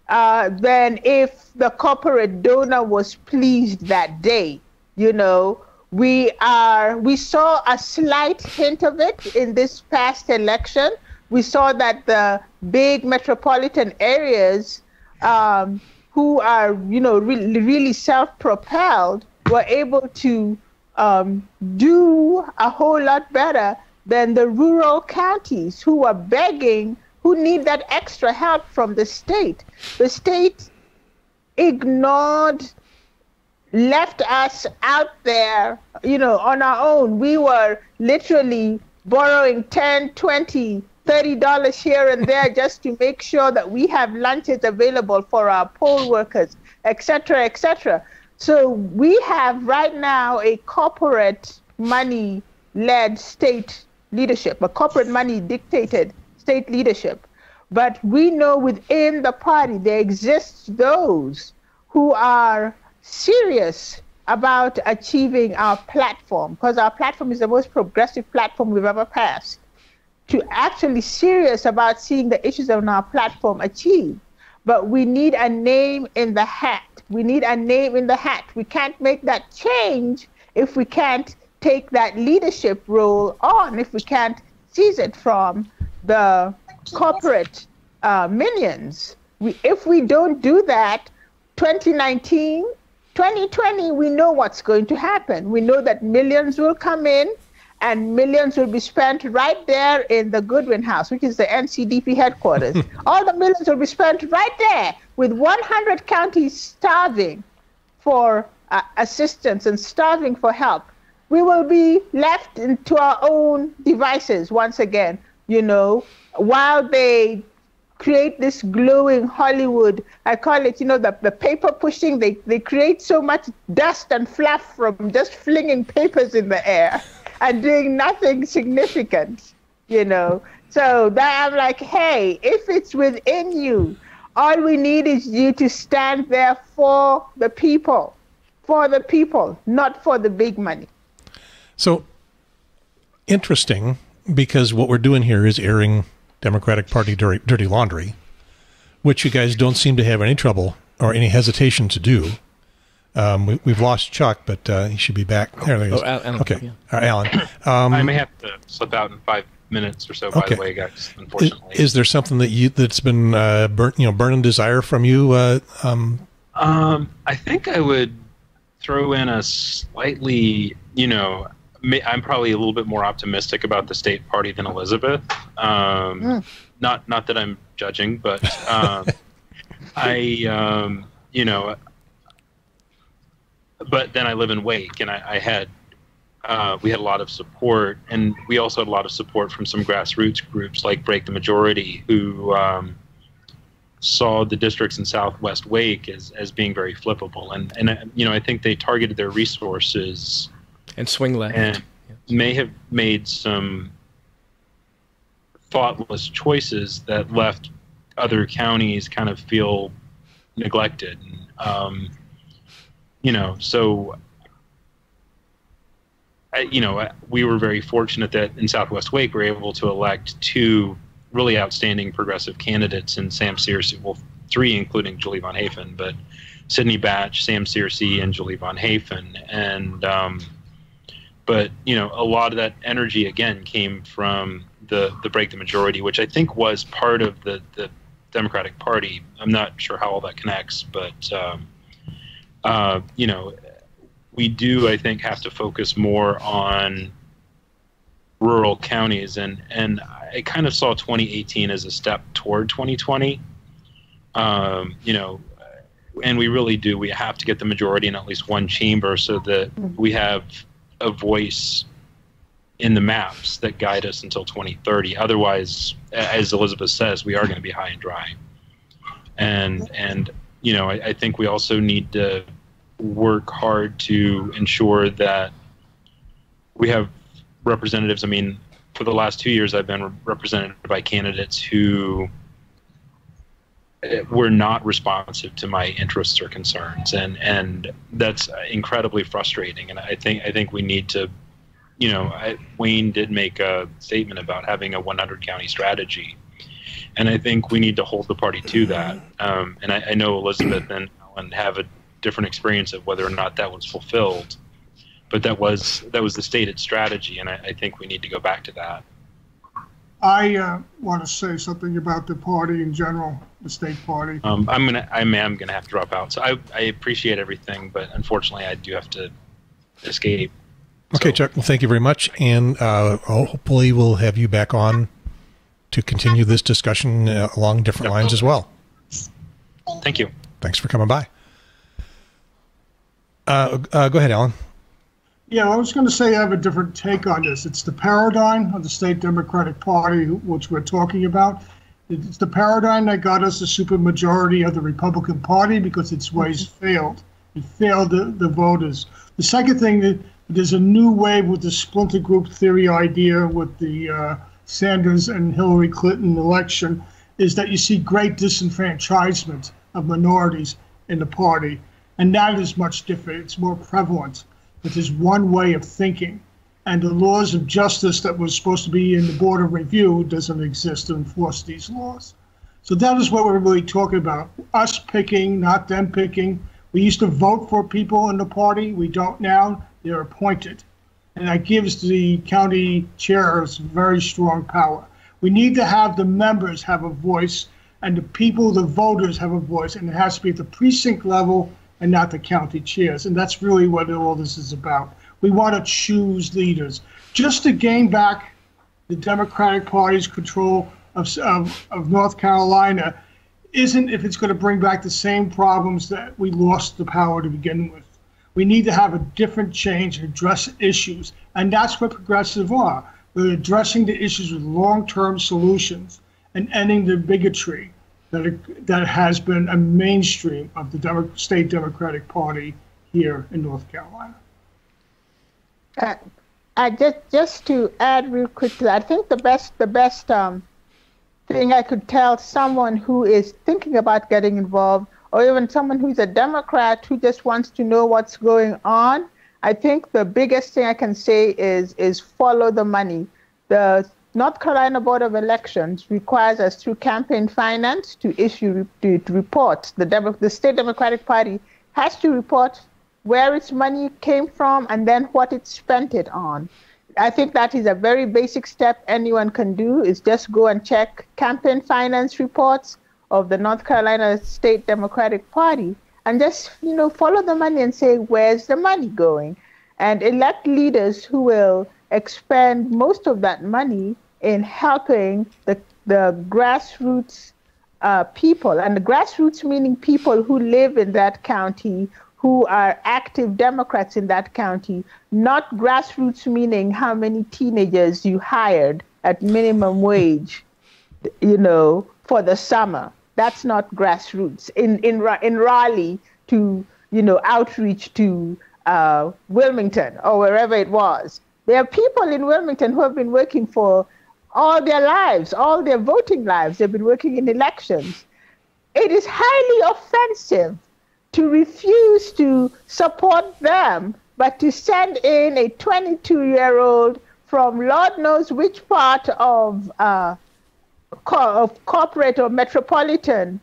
than if the corporate donor was pleased that day. We saw a slight hint of it in this past election. We saw that the big metropolitan areas who are, really self-propelled were able to do a whole lot better than the rural counties who are begging, who need that extra help from the state. The state ignored, left us out there, on our own. We were literally borrowing $10, $20, $30 here and there just to make sure that we have lunches available for our poll workers, et cetera, et cetera. So we have right now a corporate money-led state leadership, a corporate money-dictated state leadership. But we know within the party there exists those who are serious about achieving our platform, because our platform is the most progressive platform we've ever passed, to actually serious about seeing the issues on our platform achieved. But we need a name in the hat. We need a name in the hat. We can't make that change if we can't take that leadership role on, if we can't seize it from the corporate minions. If we don't do that, 2019, 2020, we know what's going to happen. We know that millions will come in and millions will be spent right there in the Goodwin House, which is the NCDP headquarters. All the millions will be spent right there with 100 counties starving for assistance and starving for help. We will be left to our own devices once again, while they create this glowing Hollywood. I call it, the paper pushing. They create so much dust and fluff from just flinging papers in the air and doing nothing significant, So that I'm like, hey, if it's within you, all we need is you to stand there for the people, not for the big money. So interesting, because what we're doing here is airing Democratic Party dirty laundry, which you guys don't seem to have any trouble or any hesitation to do. We've lost Chuck, but he should be back. There he is. Alan, okay, yeah. Alan. I may have to slip out in 5 minutes or so. By the way, guys, unfortunately. Is there something that's been burning desire from you? I think I would throw in a slightly, I'm probably a little bit more optimistic about the state party than Elizabeth. Not that I'm judging, but but then I live in Wake, and we had a lot of support, and we also had a lot of support from some grassroots groups like Break the Majority, who saw the districts in Southwest Wake as being very flippable, and I think they targeted their resources and swing left, and may have made some thoughtless choices that left other counties kind of feel neglected. So we were very fortunate that in Southwest Wake we were able to elect 2 really outstanding progressive candidates in Sam Searcy, well, 3 including Julie Von Hafen, but Sidney Batch, Sam Searcy, and Julie Von Hafen. And but a lot of that energy again came from the Break the Majority, which I think was part of the Democratic Party. I'm not sure how all that connects, but we do, I think, have to focus more on rural counties, and I kind of saw 2018 as a step toward 2020. And we really do. We have to get the majority in at least one chamber so that we have a voice in the maps that guide us until 2030. Otherwise, as Elizabeth says, we are going to be high and dry. And I think we also need to work hard to ensure that we have representatives. I mean, for the last 2 years, I've been represented by candidates who were not responsive to my interests or concerns, and that's incredibly frustrating. And I think we need to, Wayne did make a statement about having a 100 county strategy, and I think we need to hold the party to that. And I know Elizabeth and Alan have a different experience of whether or not that was fulfilled, but that was the stated strategy, and I think we need to go back to that. I want to say something about the party in general, the state party. I am gonna have to drop out. So I appreciate everything, but unfortunately, I do have to escape. Okay, Chuck. Well, thank you very much, and hopefully we'll have you back on to continue this discussion along different lines as well. Thank you. Thanks for coming by. Go ahead, Alan. Yeah, I was going to say I have a different take on this. It's the paradigm of the state Democratic Party, which we're talking about. It's the paradigm that got us the supermajority of the Republican Party because its ways failed. It failed the voters. The second thing, that there's a new wave with the splinter group theory idea with the Sanders and Hillary Clinton election, is that you see great disenfranchisement of minorities in the party. And that is much different. It's more prevalent. But there's one way of thinking. And the laws of justice that was supposed to be in the Board of Review doesn't exist to enforce these laws. So that is what we're really talking about. Us picking, not them picking. We used to vote for people in the party. We don't now. They're appointed. And that gives the county chairs very strong power. We need to have the members have a voice, and the people, the voters, have a voice. And it has to be at the precinct level and not the county chairs. And that's really what all this is about. We want to choose leaders. Just to gain back the Democratic Party's control of North Carolina isn't if it's going to bring back the same problems that we lost the power to begin with. We need to have a different change and address issues. And that's what progressives are. We're addressing the issues with long-term solutions and ending the bigotry. that has been a mainstream of the state Democratic Party here in North Carolina. Just to add real quickly, I think the best thing I could tell someone who is thinking about getting involved, or even someone who's a Democrat who just wants to know what's going on, I think the biggest thing I can say is follow the money. The North Carolina Board of Elections requires us through campaign finance to report. The state Democratic Party has to report where its money came from and then what it spent it on. I think that is a very basic step anyone can do, is just go and check campaign finance reports of the North Carolina State Democratic Party and just, follow the money and say, where's the money going? And elect leaders who will expend most of that money in helping the grassroots people. And the grassroots meaning people who live in that county, who are active Democrats in that county, not grassroots meaning how many teenagers you hired at minimum wage, for the summer. That's not grassroots. In Raleigh to, outreach to Wilmington or wherever it was. There are people in Wilmington who have been working for all their lives, all their voting lives. They've been working in elections. It is highly offensive to refuse to support them, but to send in a 22-year-old from Lord knows which part of corporate or metropolitan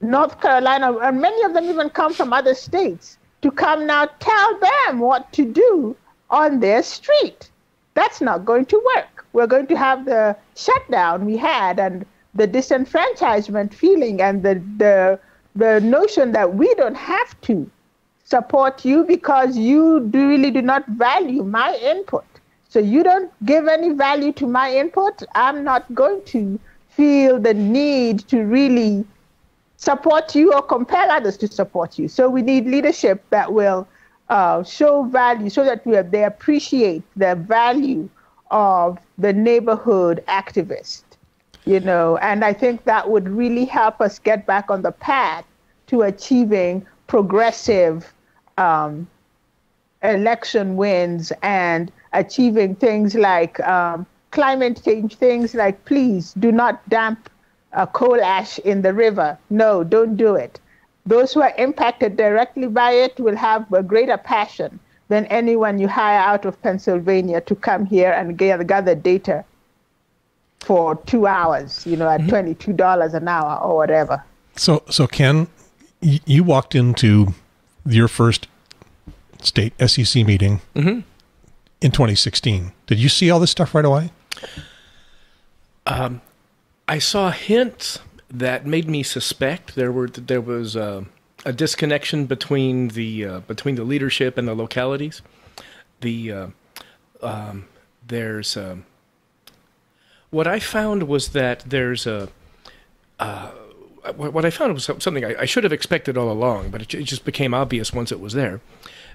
North Carolina, and many of them even come from other states, to come now tell them what to do on their street. That's not going to work. We're going to have the shutdown we had and the disenfranchisement feeling and the notion that we don't have to support you because you really do not value my input. So you don't give any value to my input, I'm not going to feel the need to really support you or compel others to support you. So we need leadership that will show value so that they appreciate the value of the neighborhood activist, and I think that would really help us get back on the path to achieving progressive election wins and achieving things like climate change, things like, please do not dump coal ash in the river. No, don't do it. Those who are impacted directly by it will have a greater passion than anyone you hire out of Pennsylvania to come here and gather data for 2 hours, at $22 an hour or whatever. So Ken, you walked into your first state SEC meeting in 2016. Did you see all this stuff right away? I saw hints that made me suspect there was a disconnection between the leadership and the localities. What I found was that what I found was something I should have expected all along, but it just became obvious once it was there.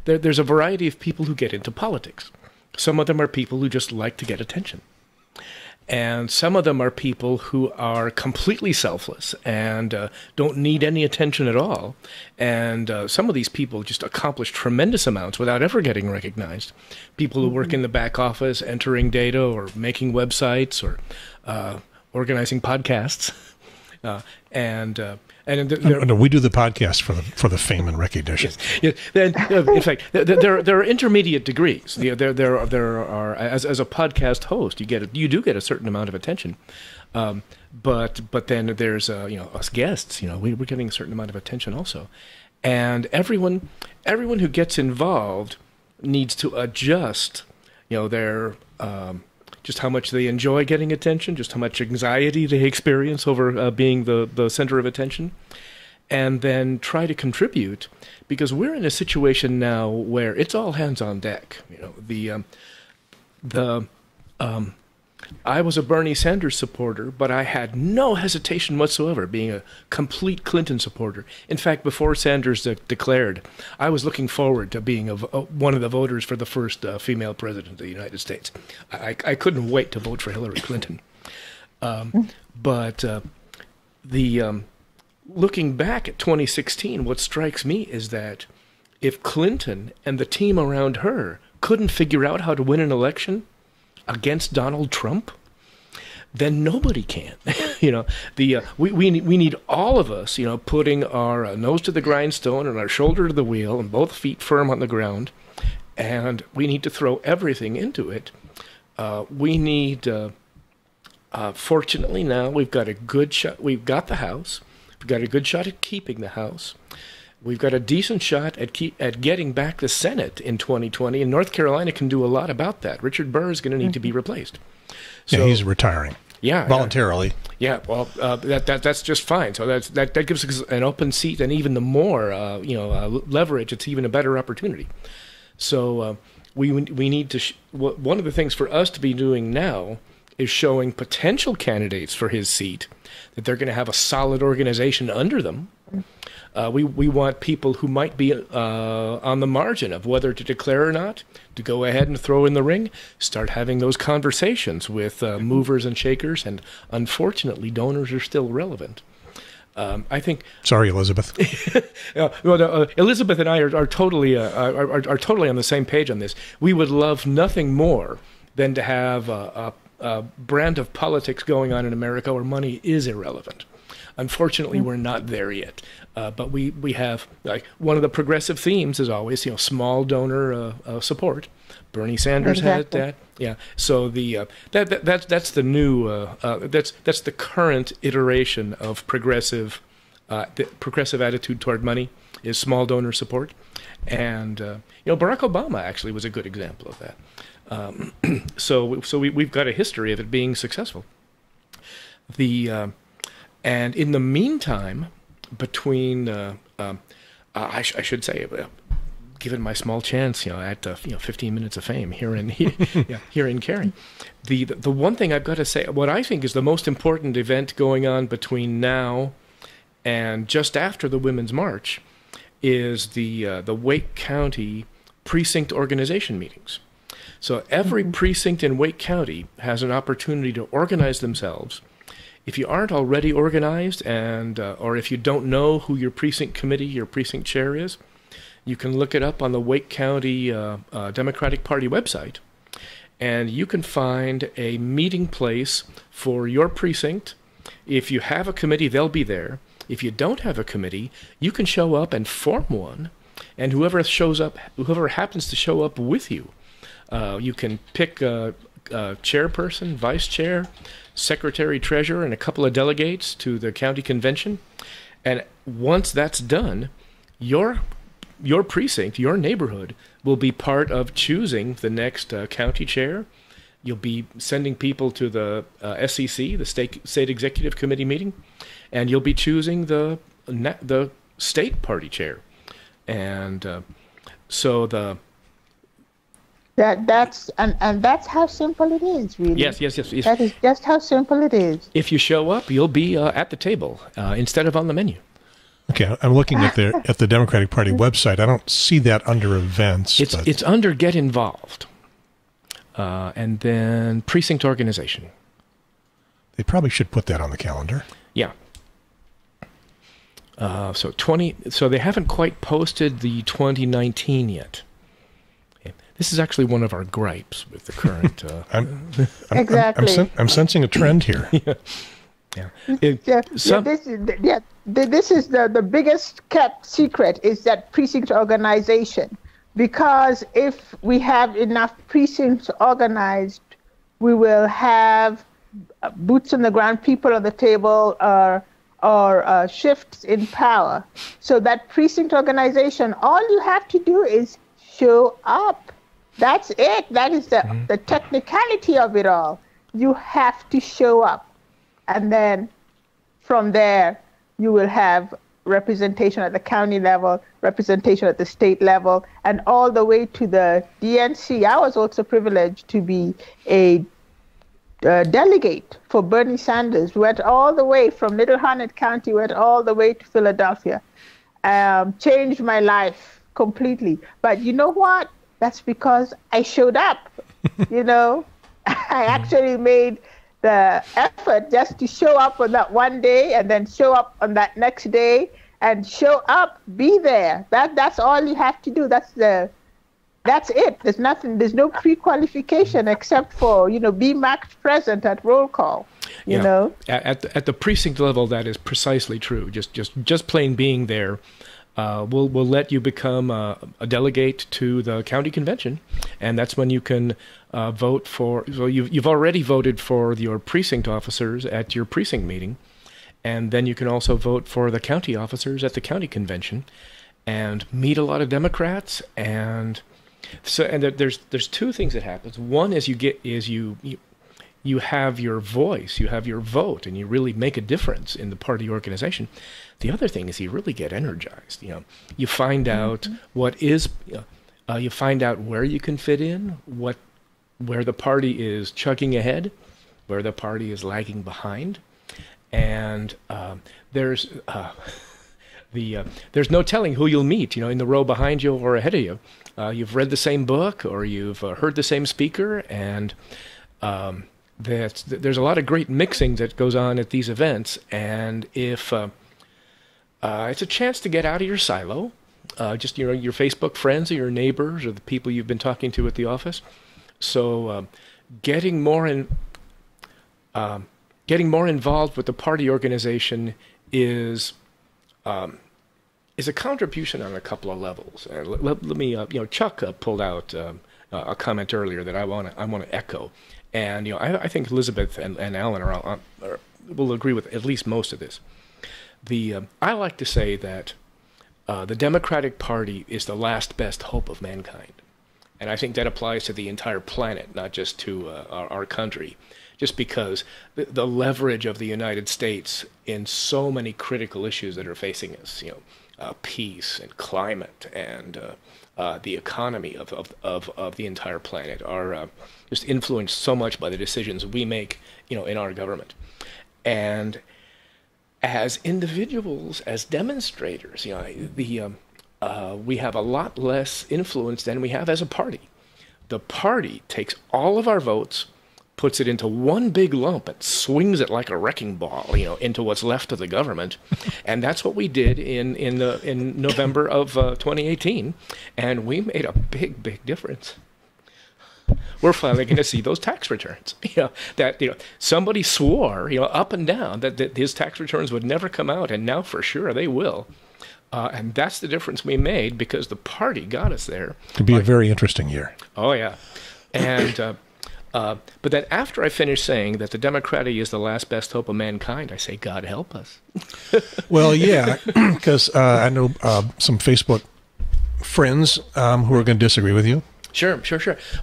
There's a variety of people who get into politics. Some of them are people who just like to get attention. And some of them are people who are completely selfless and don't need any attention at all. And some of these people just accomplish tremendous amounts without ever getting recognized. People who work in the back office, entering data or making websites or organizing podcasts. No, we do the podcast for the fame and recognition. Yes. In fact, there are intermediate degrees. There are as a podcast host, you do get a certain amount of attention, but then there's us guests. We're getting a certain amount of attention also, and everyone who gets involved needs to adjust. Their just how much they enjoy getting attention, just how much anxiety they experience over being the center of attention, and then try to contribute, because we're in a situation now where it's all hands on deck. I was a Bernie Sanders supporter, but I had no hesitation whatsoever being a complete Clinton supporter. In fact, before Sanders declared, I was looking forward to being one of the voters for the first female president of the United States. I couldn't wait to vote for Hillary Clinton. But looking back at 2016, what strikes me is that if Clinton and the team around her couldn't figure out how to win an election against Donald Trump, then nobody can. We need all of us, putting our nose to the grindstone and our shoulder to the wheel and both feet firm on the ground, and we need to throw everything into it. We need, fortunately now, we've got a good shot. We've got the House. We've got a good shot at keeping the House. We've got a decent shot at getting back the Senate in 2020, and North Carolina can do a lot about that. Richard Burr is going to need to be replaced. So, yeah, he's retiring. Yeah, voluntarily. Yeah, well, that's just fine. So that gives us an open seat, and even the more leverage, it's even a better opportunity. So we need to. One of the things for us to be doing now is showing potential candidates for his seat that they're going to have a solid organization under them. We want people who might be on the margin of whether to declare or not, to go ahead and throw in the ring, start having those conversations with movers and shakers, and unfortunately, donors are still relevant. I think. Sorry, Elizabeth. Elizabeth and I are totally on the same page on this. We would love nothing more than to have a brand of politics going on in America where money is irrelevant. Unfortunately, we're not there yet. But we have, like, one of the progressive themes is always, small donor support. Bernie Sanders had that. Yeah. So that's the new that's the current iteration of progressive attitude toward money is small donor support, and Barack Obama actually was a good example of that. So we've got a history of it being successful. And in the meantime, between I should say, given my small chance, at 15 minutes of fame here in Cary, the one thing I've got to say, what I think is the most important event going on between now and just after the Women's March is the Wake County precinct organization meetings. So every precinct in Wake County has an opportunity to organize themselves. If you aren't already organized, and or if you don't know who your precinct committee, your precinct chair is, you can look it up on the Wake County Democratic Party website, and you can find a meeting place for your precinct. If you have a committee, they'll be there. If you don't have a committee, you can show up and form one, and whoever happens to show up with you, you can pick a chairperson, vice chair, secretary, treasurer, and a couple of delegates to the county convention. And once that's done, your precinct, your neighborhood, will be part of choosing the next county chair. You'll be sending people to the SEC, the State Executive Committee meeting, and you'll be choosing the state party chair. And so that's how simple it is, really. Yes. That is just how simple it is. If you show up, you'll be at the table instead of on the menu. Okay, I'm looking at the Democratic Party website. I don't see that under events. It's under Get Involved, and then Precinct Organization. They probably should put that on the calendar. Yeah. So they haven't quite posted the 2019 yet. This is actually one of our gripes with the current. Exactly. I'm sensing a trend here. This is the biggest kept secret, is that precinct organization. Because if we have enough precincts organized, we will have boots on the ground, people on the table, or shifts in power. So that precinct organization, all you have to do is show up. That's it. That is the technicality of it all. You have to show up. And then from there, you will have representation at the county level, representation at the state level, and all the way to the DNC. I was also privileged to be a delegate for Bernie Sanders. We went all the way from Little Harnett County, went all the way to Philadelphia. Changed my life completely. But you know what? That's because I showed up. I actually made the effort just to show up on that one day and then show up on that next day and show up, be there. That's all you have to do. That's it. There's nothing. There's no pre-qualification except for be marked present at roll call. You know, at the precinct level, that is precisely true. Just plain being there will let you become a delegate to the county convention, and that's when you can vote for. So you've already voted for your precinct officers at your precinct meeting, and then you can also vote for the county officers at the county convention, and meet a lot of Democrats. And there's two things that happens. One is you have your voice, you have your vote, and you really make a difference in the party organization. The other thing is you really get energized. You find out you find out where you can fit in, where the party is chugging ahead, where the party is lagging behind, and there's no telling who you'll meet. In the row behind you or ahead of you. You've read the same book or you've heard the same speaker, and there's a lot of great mixing that goes on at these events, and if it's a chance to get out of your silo, just your Facebook friends or your neighbors or the people you've been talking to at the office. So getting more involved with the party organization is a contribution on a couple of levels. Let me Chuck pulled out a comment earlier that I want to echo. And I think Elizabeth and Alan will agree with at least most of this. I like to say that the Democratic Party is the last best hope of mankind, and I think that applies to the entire planet, not just to our country. Just because the leverage of the United States in so many critical issues that are facing us, peace and climate and the economy of the entire planet are just influenced so much by the decisions we make, in our government. And as individuals, as demonstrators, we have a lot less influence than we have as a party. The party takes all of our votes, puts it into one big lump and swings it like a wrecking ball, into what's left of the government. And that's what we did in November of 2018. And we made a big difference. We're finally going to see those tax returns. Somebody swore, up and down that his tax returns would never come out, and now for sure they will. And that's the difference we made because the party got us there. It'll be a very interesting year. Oh yeah, and but then after I finish saying that the Democratic is the last best hope of mankind, I say, God help us. Well, yeah, because I know some Facebook friends who are going to disagree with you. Sure.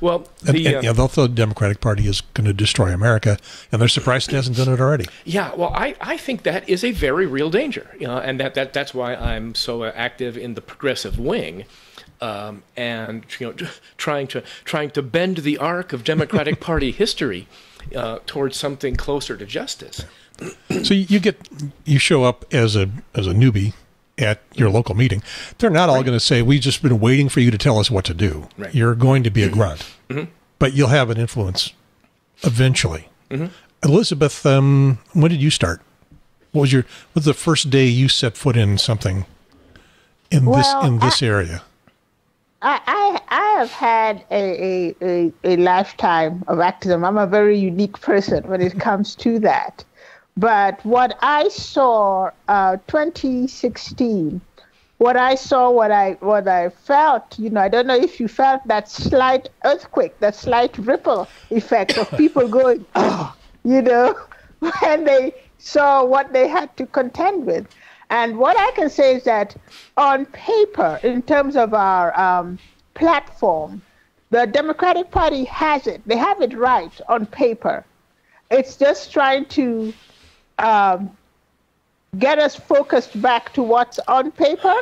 Well, they'll thought the Democratic Party is going to destroy America, and they're surprised it hasn't done it already. Yeah, well, I think that is a very real danger, and that's why I'm so active in the progressive wing, and trying to bend the arc of Democratic Party history towards something closer to justice. So you show up as a newbie at your local meeting. They're not all going to say, we've just been waiting for you to tell us what to do. Right. You're going to be a grunt, but you'll have an influence eventually. Elizabeth, when did you start? What was the first day you set foot in something in this area? I have had a lifetime of activism. I'm a very unique person when it comes to that. But what I saw, 2016, what I felt, I don't know if you felt that slight earthquake, that slight ripple effect of people going, when they saw what they had to contend with. And what I can say is that on paper, in terms of our platform, the Democratic Party has it. They have it right on paper. It's just trying to get us focused back to what's on paper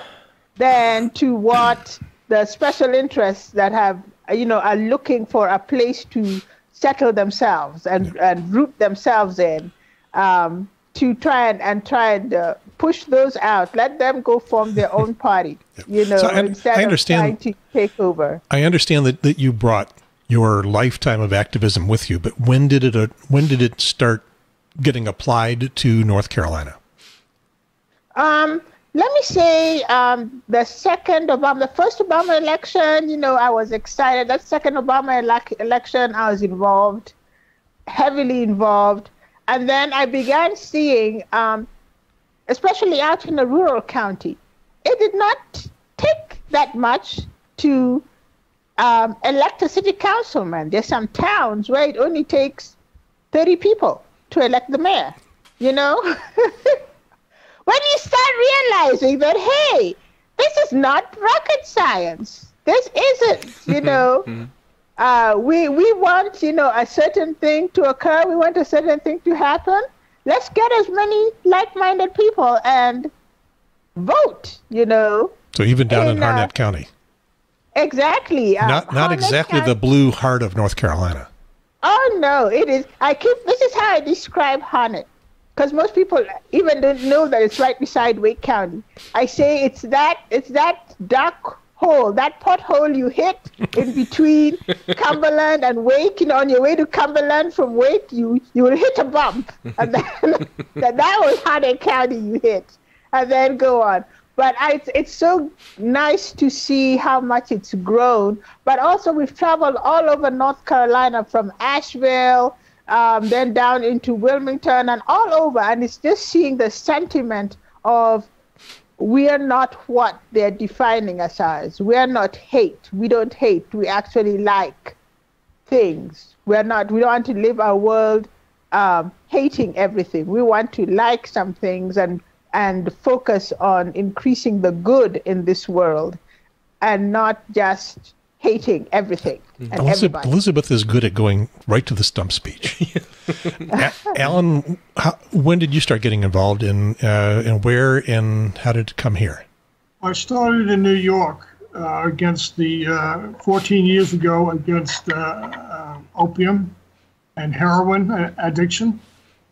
than to what the special interests that have, are looking for a place to settle themselves and root themselves in, to try and push those out. Let them go form their own party, So instead of trying to take over. I understand that you brought your lifetime of activism with you, but when did it start getting applied to North Carolina? Let me say the first Obama election, I was excited. That second Obama election, I was heavily involved. And then I began seeing, especially out in a rural county, it did not take that much to elect a city councilman. There's some towns where it only takes 30 people to elect the mayor, When you start realizing that, hey, this is not rocket science. This isn't, we want, a certain thing to occur. We want a certain thing to happen. Let's get as many like-minded people and vote, So even down in Harnett County. Exactly. Not exactly the blue heart of North Carolina. Oh, no, it is. This is how I describe Harnett. Because most people even don't know that it's right beside Wake County. I say it's that dark hole, that pothole you hit in between Cumberland and Wake. On your way to Cumberland from Wake, you will hit a bump, and then that was Harnett County you hit, and then go on. But it's so nice to see how much it's grown. But also we've traveled all over North Carolina, from Asheville, then down into Wilmington and all over, and it's just seeing the sentiment of we are not what they're defining us as. We are not hate. We don't hate. We actually like things. We don't want to live our world hating everything. We want to like some things and focus on increasing the good in this world and not just hating everything and everybody. Elizabeth is good at going right to the stump speech. Alan, when did you start getting involved in and where and how did it come here? I started in New York against 14 years ago against opium and heroin addiction.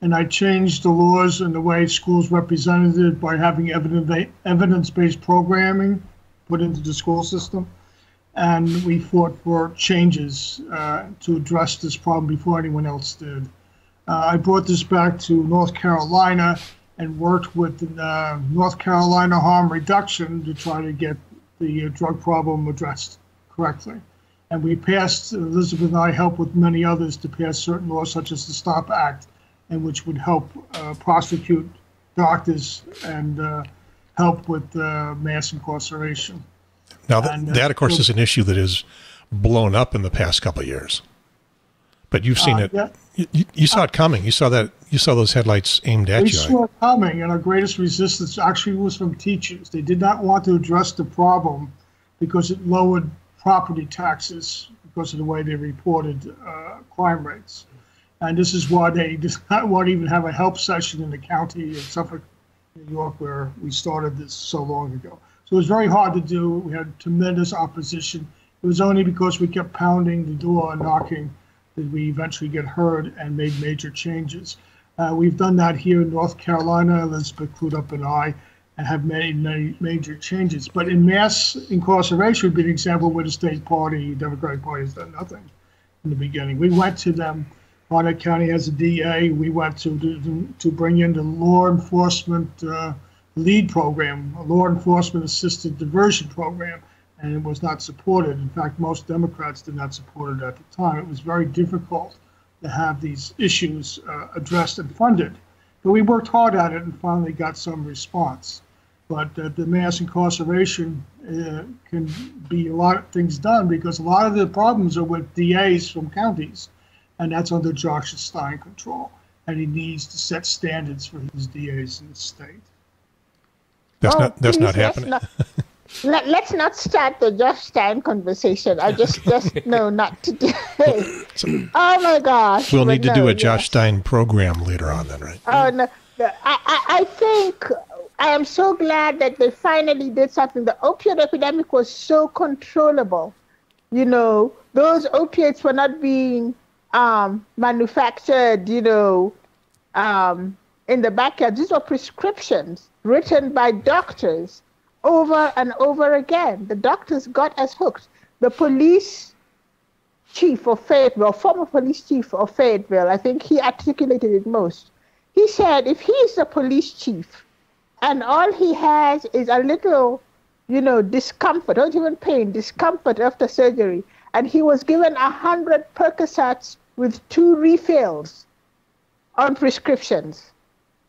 And I changed the laws and the way schools represented it by having evidence-based programming put into the school system. And we fought for changes to address this problem before anyone else did. I brought this back to North Carolina and worked with the North Carolina Harm Reduction to try to get the drug problem addressed correctly. And we passed, Elizabeth and I helped with many others to pass certain laws such as the STOP Act, and which would help prosecute doctors and help with mass incarceration. Now, that of course, is an issue that is blown up in the past couple of years. But you've seen it. Yeah. You saw it coming. You saw those headlights aimed at you. We saw it coming, and our greatest resistance actually was from teachers. They did not want to address the problem because it lowered property taxes because of the way they reported crime rates. And this is why they did not want to even have a help session in the county of Suffolk, New York, where we started this so long ago. So it was very hard to do. We had tremendous opposition. It was only because we kept pounding the door and knocking that we eventually get heard and made major changes. We've done that here in North Carolina, Elizabeth Crudup and I, and have made many major changes. But in mass incarceration would be an example where the state party, Democratic Party, has done nothing in the beginning. We went to them. Harnett County has a DA. We went to bring in the law enforcement LEAD program, a law enforcement assisted diversion program, and it was not supported. In fact, most Democrats did not support it at the time. It was very difficult to have these issues addressed and funded. But we worked hard at it and finally got some response. But the mass incarceration can be a lot of things done because a lot of the problems are with DAs from counties, and that's under Josh Stein control. And he needs to set standards for his DAs in the state. That's not happening. Let's not start the Josh Stein conversation. I just know not to do it. Oh my gosh! We'll need to do a Josh Stein program later on, then, right? Oh no! I think I am so glad that they finally did something. The opioid epidemic was so controllable. Those opiates were not being manufactured. In the backyard. These were prescriptions written by doctors over and over again. The doctors got us hooked. The police chief of Fayetteville, former police chief of Fayetteville, I think he articulated it most. He said if he's the police chief and all he has is a little, discomfort, not even pain, discomfort after surgery, and he was given 100 Percocets with 2 refills on prescriptions,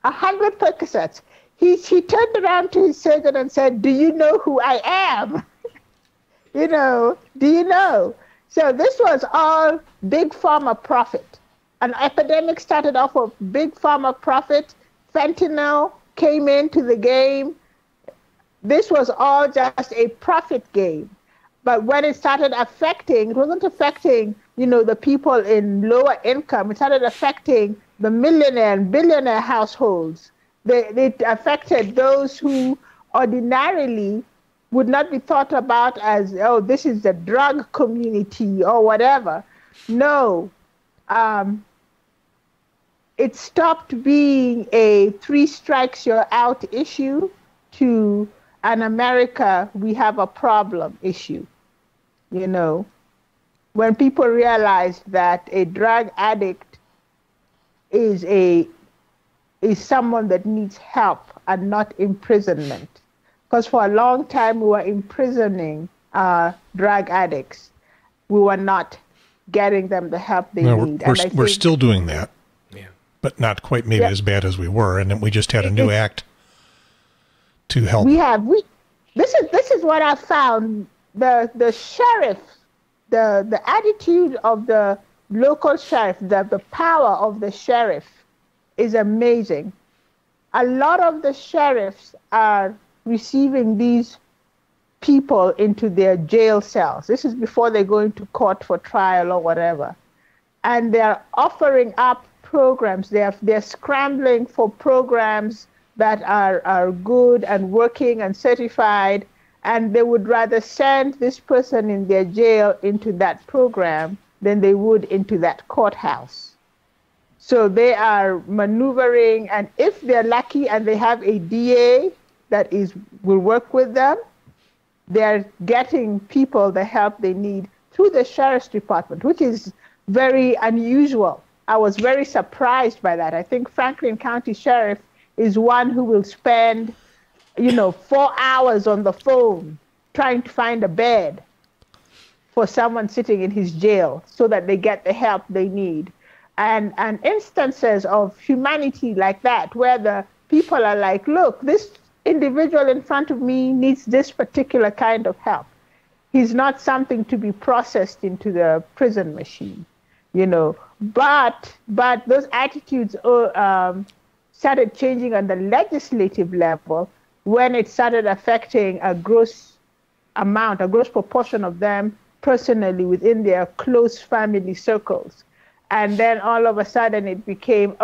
100 Percocets. He turned around to his surgeon and said, "Do you know who I am?" Do you know? So this was all big pharma profit. An epidemic started off of big pharma profit. Fentanyl came into the game. This was all just a profit game. But when it started affecting, it wasn't affecting, the people in lower income. It started affecting the millionaire and billionaire households. It affected those who ordinarily would not be thought about as, oh, this is the drug community or whatever. No. It stopped being a 3 strikes you're out issue to an America, we have a problem issue. When people realized that a drug addict is someone that needs help and not imprisonment. Because for a long time we were imprisoning drug addicts. We were not getting them the help they need. We're still doing that, but not quite maybe as bad as we were. And then we just had a new act to help. This is what I found. The sheriff, the attitude of the local sheriff, the power of the sheriff is amazing. A lot of the sheriffs are receiving these people into their jail cells. This is before they go into court for trial or whatever. And they're offering up programs. They're scrambling for programs that are good and working and certified, and they would rather send this person in their jail into that program than they would into that courthouse. So they are maneuvering, and if they're lucky and they have a DA that will work with them, they're getting people the help they need through the sheriff's department, which is very unusual. I was very surprised by that. I think Franklin County Sheriff is one who will spend, 4 hours on the phone trying to find a bed for someone sitting in his jail so that they get the help they need. And instances of humanity like that, where the people are like, look, this individual in front of me needs this particular kind of help. He's not something to be processed into the prison machine, But those attitudes started changing on the legislative level when it started affecting a gross proportion of them personally within their close family circles. And then all of a sudden it became,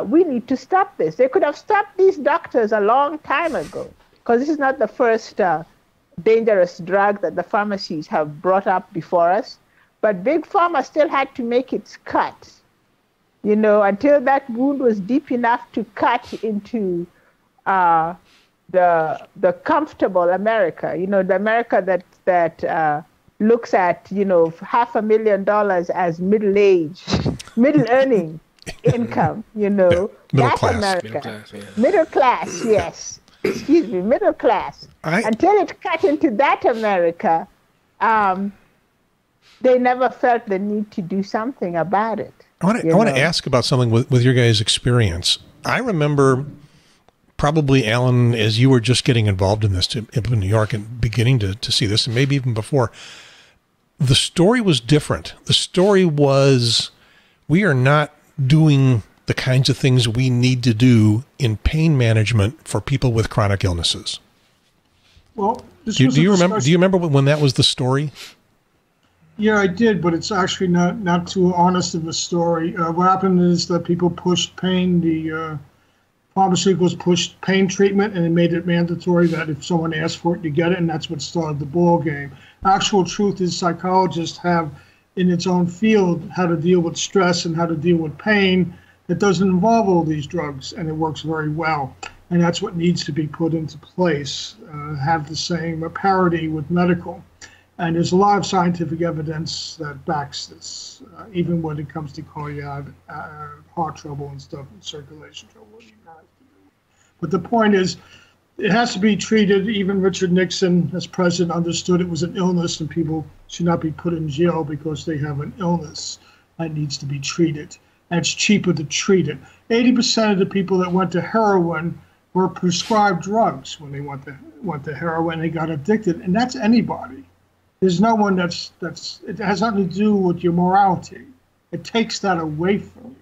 we need to stop this. They could have stopped these doctors a long time ago, because this is not the first dangerous drug that the pharmacies have brought up before us. But Big Pharma still had to make its cut, until that wound was deep enough to cut into the comfortable America, the America that looks at, $500,000 as middle earning income, Middle class. America. Middle class, yes. Excuse me, middle class. Until it cut into that America, they never felt the need to do something about it. I want to ask about something with your guys' experience. I remember probably, Alan, as you were just getting involved in this in New York and beginning to see this, and maybe even before, the story was different. The story was, we are not doing the kinds of things we need to do in pain management for people with chronic illnesses. Well, do you remember when that was the story? Yeah, I did, but it's actually not too honest of a story. What happened is that people pushed pain, the pharmaceuticals pushed pain treatment, and they made it mandatory that if someone asked for it, you get it, and that's what started the ball game. Actual truth is psychologists have in its own field how to deal with stress and how to deal with pain that doesn't involve all these drugs, and it works very well. And that's what needs to be put into place, have the same parity with medical. And there's a lot of scientific evidence that backs this, even when it comes to cardiac, heart trouble and stuff, and circulation trouble. But the point is, it has to be treated. Even Richard Nixon, as president, understood it was an illness and people should not be put in jail because they have an illness that needs to be treated. And it's cheaper to treat it. 80% of the people that went to heroin were prescribed drugs when they went to heroin. They got addicted, and that's anybody. There's no one that's it has nothing to do with your morality. It takes that away from you.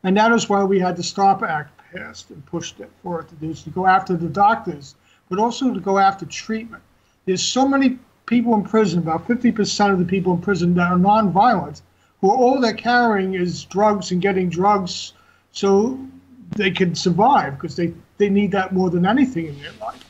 And that is why we had the STOP Act passed and pushed it for it to do, is to go after the doctors, but also to go after treatment. There's so many people in prison, about 50% of the people in prison that are nonviolent, who all they're carrying is drugs and getting drugs so they can survive, because they need that more than anything in their life.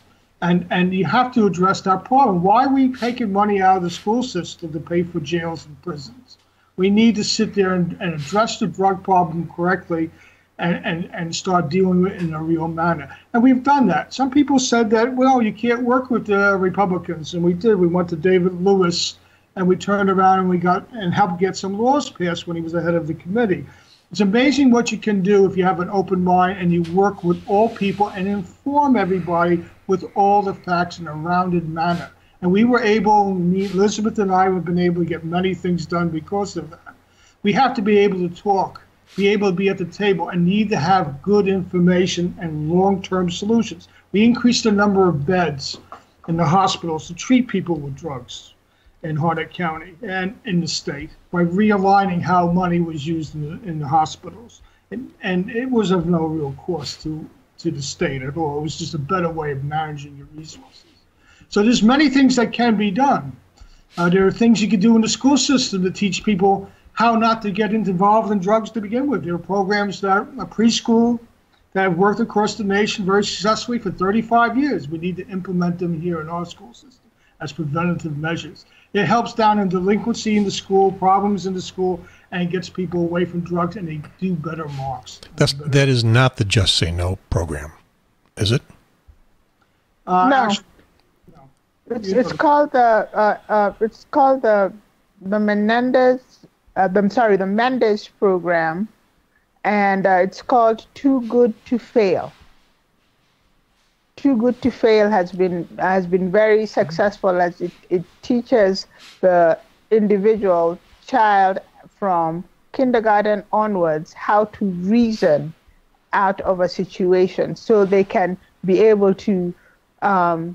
And you have to address that problem. Why are we taking money out of the school system to pay for jails and prisons? We need to sit there and address the drug problem correctly and start dealing with it in a real manner. And we've done that. Some people said that, well, you can't work with the Republicans. And we did. We went to David Lewis, and we turned around and helped get some laws passed when he was the head of the committee. It's amazing what you can do if you have an open mind and you work with all people and inform everybody with all the facts in a rounded manner. And we were able, Elizabeth and I have been able to get many things done because of that. We have to be able to talk, be able to be at the table, and need to have good information and long-term solutions. We increased the number of beds in the hospitals to treat people with drugs in Harnett County and in the state by realigning how money was used in the hospitals. And it was of no real cost to the state at all. It was just a better way of managing your resources. So there's many things that can be done. There are things you can do in the school system to teach people how not to get involved in drugs to begin with. There are programs that are preschool that have worked across the nation very successfully for 35 years. We need to implement them here in our school system as preventative measures. It helps down in delinquency in the school, problems in the school, and gets people away from drugs, and they do better marks. That is not the Just Say No program, is it? No. Actually, no. It's called the Menendez. The Mendes program, and it's called Too Good to Fail. Too Good to Fail has been very successful, as it teaches the individual child from kindergarten onwards how to reason out of a situation, so they can be able to not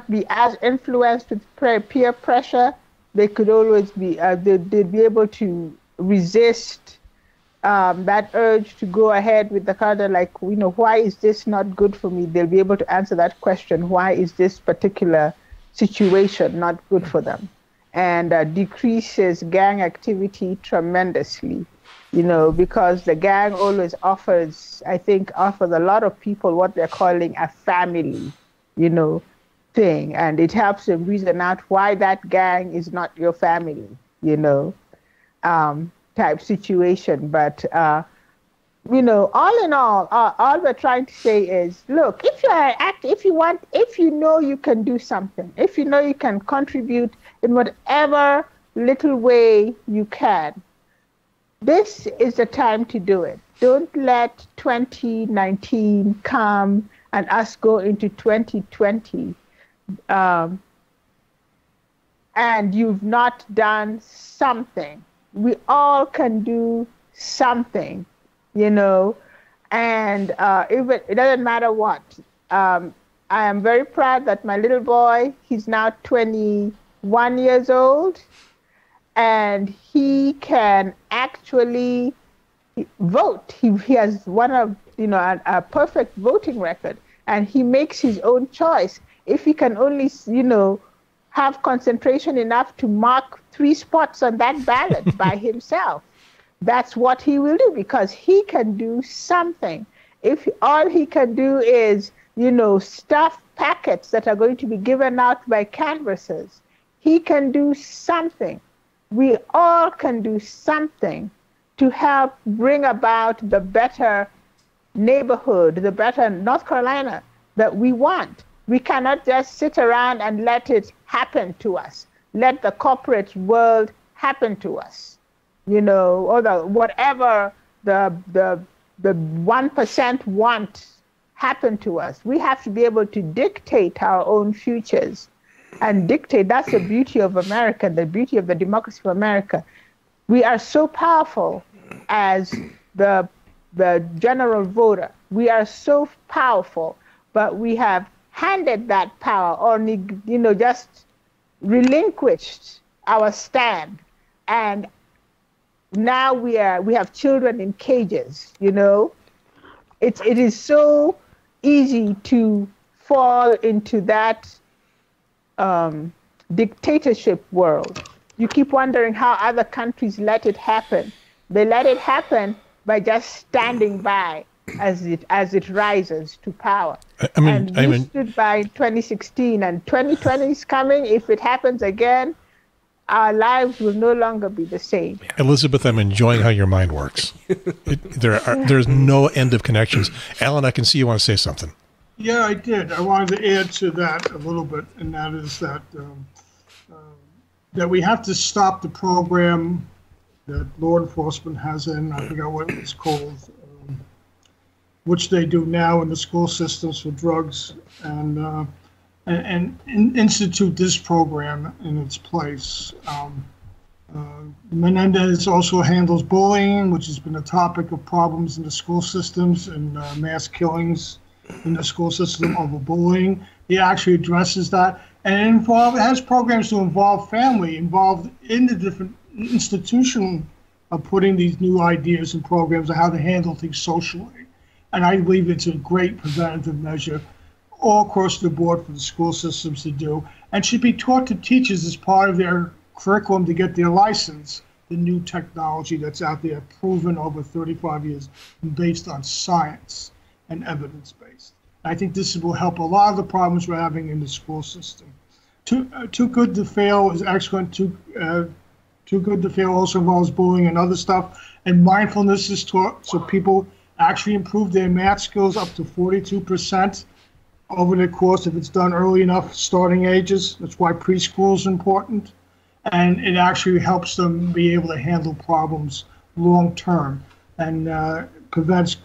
be as influenced with peer pressure. They could always be, they'd be able to resist that urge to go ahead with the kind of like, why is this not good for me? They'll be able to answer that question. Why is this particular situation not good for them? And decreases gang activity tremendously, because the gang always offers a lot of people what they're calling a family, thing, and it helps them reason out why that gang is not your family, type situation. But all in all, all we're trying to say is, look, if you know you can do something, if you know you can contribute in whatever little way you can, this is the time to do it. Don't let 2019 come and us go into 2020 and you've not done something. We all can do something, and even it doesn't matter what. I am very proud that my little boy, he's now 21 years old, and he can actually vote. He has a perfect voting record, and he makes his own choice. If he can only, have concentration enough to mark 3 spots on that ballot by himself, that's what he will do, because he can do something. If all he can do is, stuff packets that are going to be given out by canvassers, he can do something. We all can do something to help bring about the better neighborhood, the better North Carolina that we want. We cannot just sit around and let it happen to us. Let the corporate world happen to us, or whatever the 1% want happen to us. We have to be able to dictate our own futures and dictate. That's the beauty of America, the beauty of the democracy of America. We are so powerful as the general voter. We are so powerful, but we have handed that power or, just relinquished our stand. And now we have children in cages, It is so easy to fall into that dictatorship world. You keep wondering how other countries let it happen. They let it happen by just standing by as it rises to power. We stood by in 2016, and 2020 is coming. If it happens again, our lives will no longer be the same. Elizabeth, I'm enjoying how your mind works. There's no end of connections. Alan, I can see you want to say something. Yeah, I did. I wanted to add to that a little bit, and that is that we have to stop the program that law enforcement has in, I forgot what it was called, which they do now in the school systems for drugs, and institute this program in its place. Menendez also handles bullying, which has been a topic of problems in the school systems and mass killings in the school system over bullying. He actually addresses that, and it has programs to involve family involved in the different institutional of putting these new ideas and programs on how to handle things socially. And I believe it's a great preventative measure all across the board for the school systems to do, and should be taught to teachers as part of their curriculum to get their license, the new technology that's out there, proven over 35 years, based on science and evidence-based. I think this will help a lot of the problems we're having in the school system. Too Good to Fail is excellent. Too Good to Fail also involves bullying and other stuff, and mindfulness is taught, so people actually improve their math skills up to 42% over the course if it's done early enough, starting ages. That's why preschool is important. And it actually helps them be able to handle problems long term, and prevents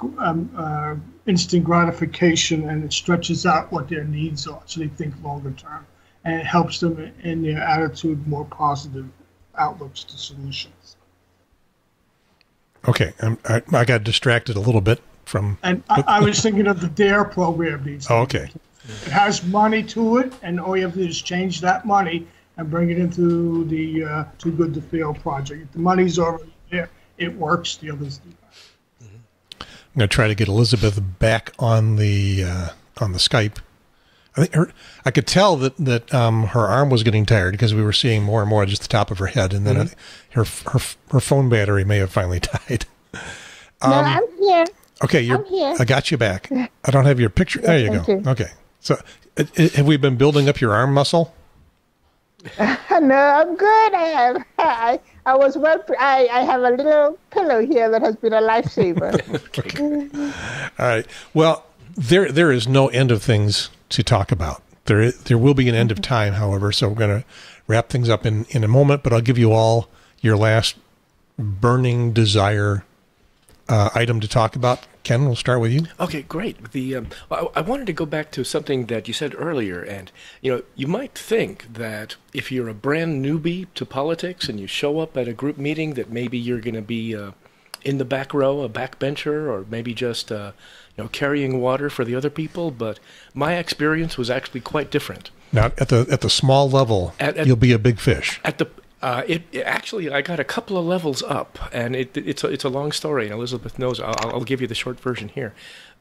instant gratification, and it stretches out what their needs are so they think longer term. And it helps them in their attitude, more positive outlooks to solutions. Okay, I got distracted a little bit from... And I was thinking of the DARE program. Okay. It has money to it, and all you have to do is change that money and bring it into the Too Good to Fail project. If the money's already there, it works. The others do not. I'm going to try to get Elizabeth back on the Skype. I think I could tell that her arm was getting tired because we were seeing more and more just the top of her head, and then her phone battery may have finally died. No, I'm here. Okay, I'm here. I got you back. I don't have your picture. There you go. You. Okay, so have we been building up your arm muscle? No, I'm good. I was well. I have a little pillow here that has been a lifesaver. Okay. All right. Well, there is no end of things to talk about. There will be an end of time, however, so we're going to wrap things up in a moment, but I'll give you all your last burning desire item to talk about. Ken, we'll start with you. Okay, great. I wanted to go back to something that you said earlier, and you might think that if you're a brand newbie to politics and you show up at a group meeting that maybe you're going to be in the back row, a backbencher, or maybe just carrying water for the other people. But my experience was actually quite different. Now, at the small level, you'll be a big fish. Actually, I got a couple of levels up, and it's a long story, and Elizabeth knows. I'll give you the short version here,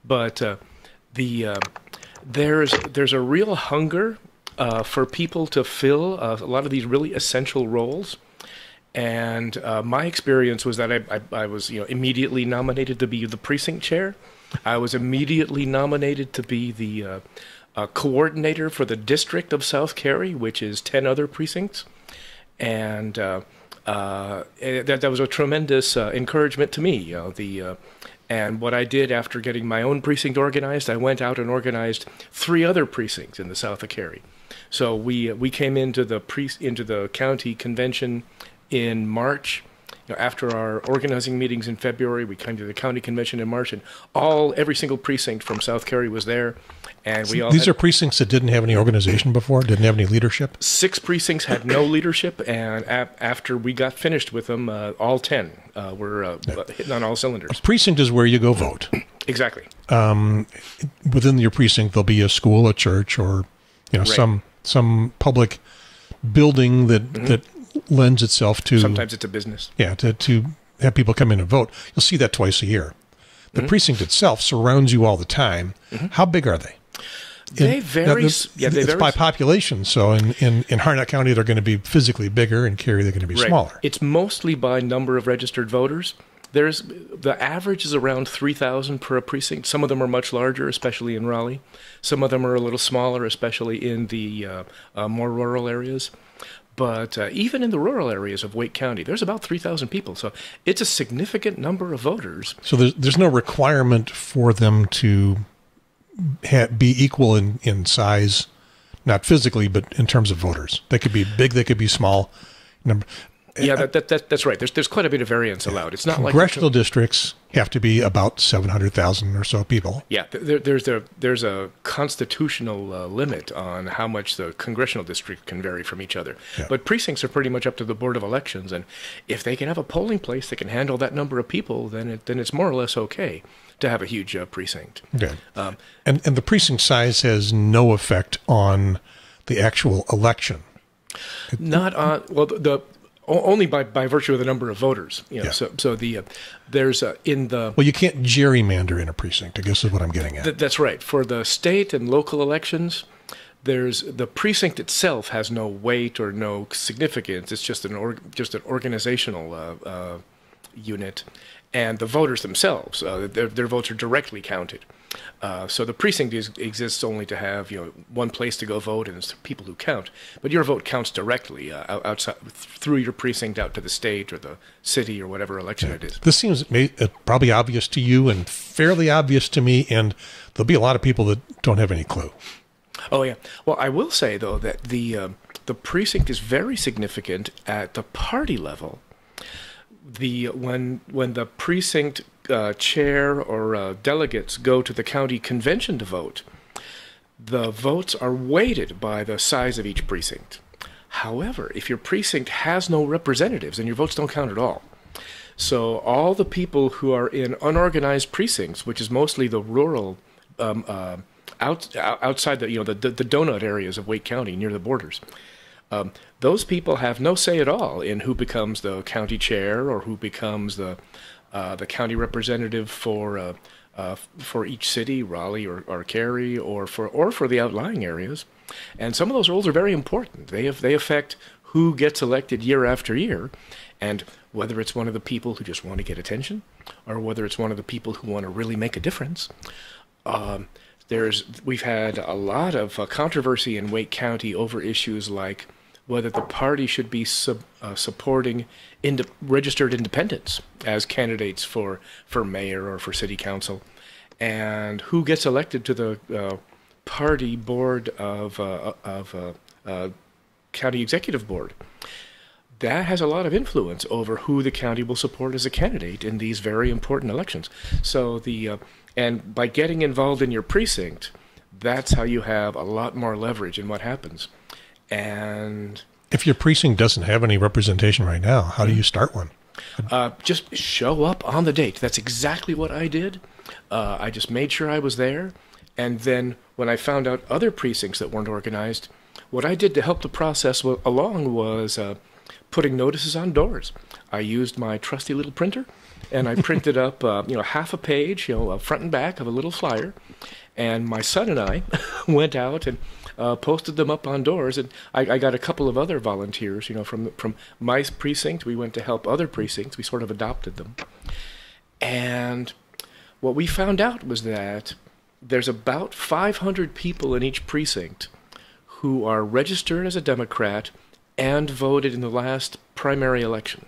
but there's a real hunger for people to fill a lot of these really essential roles, and my experience was that I was immediately nominated to be the precinct chair. I was immediately nominated to be the coordinator for the district of South Cary, which is 10 other precincts. And that was a tremendous encouragement to me. And what I did after getting my own precinct organized, I went out and organized 3 other precincts in the south of Cary. So we came into the county convention in March. After our organizing meetings in February, we came to the county convention in March, and every single precinct from South Cary was there. And we all These are precincts that didn't have any organization before, didn't have any leadership? 6 precincts had no leadership, and after we got finished with them, all 10 were hitting on all cylinders. A precinct is where you go vote. Exactly. Within your precinct, there'll be a school, a church, or right. some public building that lends itself to... Sometimes it's a business. Yeah, to have people come in and vote. You'll see that twice a year. The precinct itself surrounds you all the time. How big are they? They vary. It's by population. So in Harnett County, they're going to be physically bigger. In Cary, they're going to be smaller. It's mostly by number of registered voters. The average is around 3,000 per a precinct. Some of them are much larger, especially in Raleigh. Some of them are a little smaller, especially in the more rural areas. But even in the rural areas of Wake County, there's about 3,000 people. So it's a significant number of voters. So there's no requirement for them to be equal in size, not physically, but in terms of voters. They could be big, they could be small. Yeah, that's right. There's quite a bit of variance allowed. It's not congressional districts have to be about 700,000 or so people. Yeah, there's a constitutional limit on how much the congressional district can vary from each other. Yeah. But precincts are pretty much up to the Board of Elections, and if they can have a polling place that can handle that number of people, then it's more or less okay to have a huge precinct. Okay. And the precinct size has no effect on the actual election. Not on only by virtue of the number of voters. There's in the... Well, you can't gerrymander in a precinct, I guess is what I'm getting at. That's right. For the state and local elections, the precinct itself has no weight or no significance. It's just an organizational unit. And the voters themselves, their votes are directly counted. So the precinct exists only to have one place to go vote, and it's people who count. But your vote counts directly outside through your precinct out to the state or the city or whatever election it is. This seems probably obvious to you and fairly obvious to me, and there'll be a lot of people that don't have any clue. Oh yeah. Well, I will say though that the precinct is very significant at the party level. When the precinct chair or delegates go to the county convention to vote, the votes are weighted by the size of each precinct. However, if your precinct has no representatives, then your votes don't count at all. So all the people who are in unorganized precincts, which is mostly the rural outside the donut areas of Wake County near the borders, those people have no say at all in who becomes the county chair or who becomes the county representative for each city, Raleigh or Cary, or for the outlying areas. And some of those roles are very important. They affect who gets elected year after year, and whether it's one of the people who just want to get attention, or whether it's one of the people who want to really make a difference. We've had a lot of controversy in Wake County over issues like whether the party should be supporting registered independents as candidates for mayor or for city council, and who gets elected to the party board of county executive board. That has a lot of influence over who the county will support as a candidate in these very important elections. So and by getting involved in your precinct, that's how you have a lot more leverage in what happens. And if your precinct doesn't have any representation right now, how do you start one? Just show up on the date. That's exactly what I did. I just made sure I was there. And then when I found out other precincts that weren't organized, what I did to help the process along was putting notices on doors. I used my trusty little printer, and I printed up half a page, front and back of a little flyer. And my son and I went out and posted them up on doors, and I got a couple of other volunteers, from my precinct. We went to help other precincts. We sort of adopted them. And what we found out was that there's about 500 people in each precinct who are registered as a Democrat and voted in the last primary election.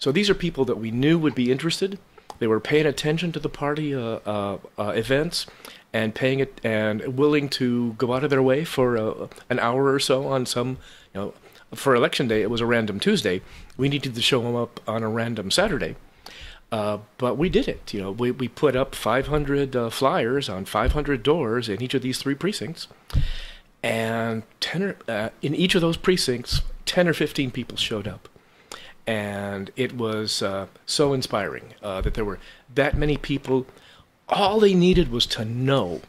So these are people that we knew would be interested. They were paying attention to the party events, and paying it and willing to go out of their way for an hour or so on some, for election day it was a random Tuesday. We needed to show them up on a random Saturday. But we did it. We put up 500 flyers on 500 doors in each of these 3 precincts, and in each of those precincts, 10 or 15 people showed up, and it was so inspiring that there were that many people. All they needed was to know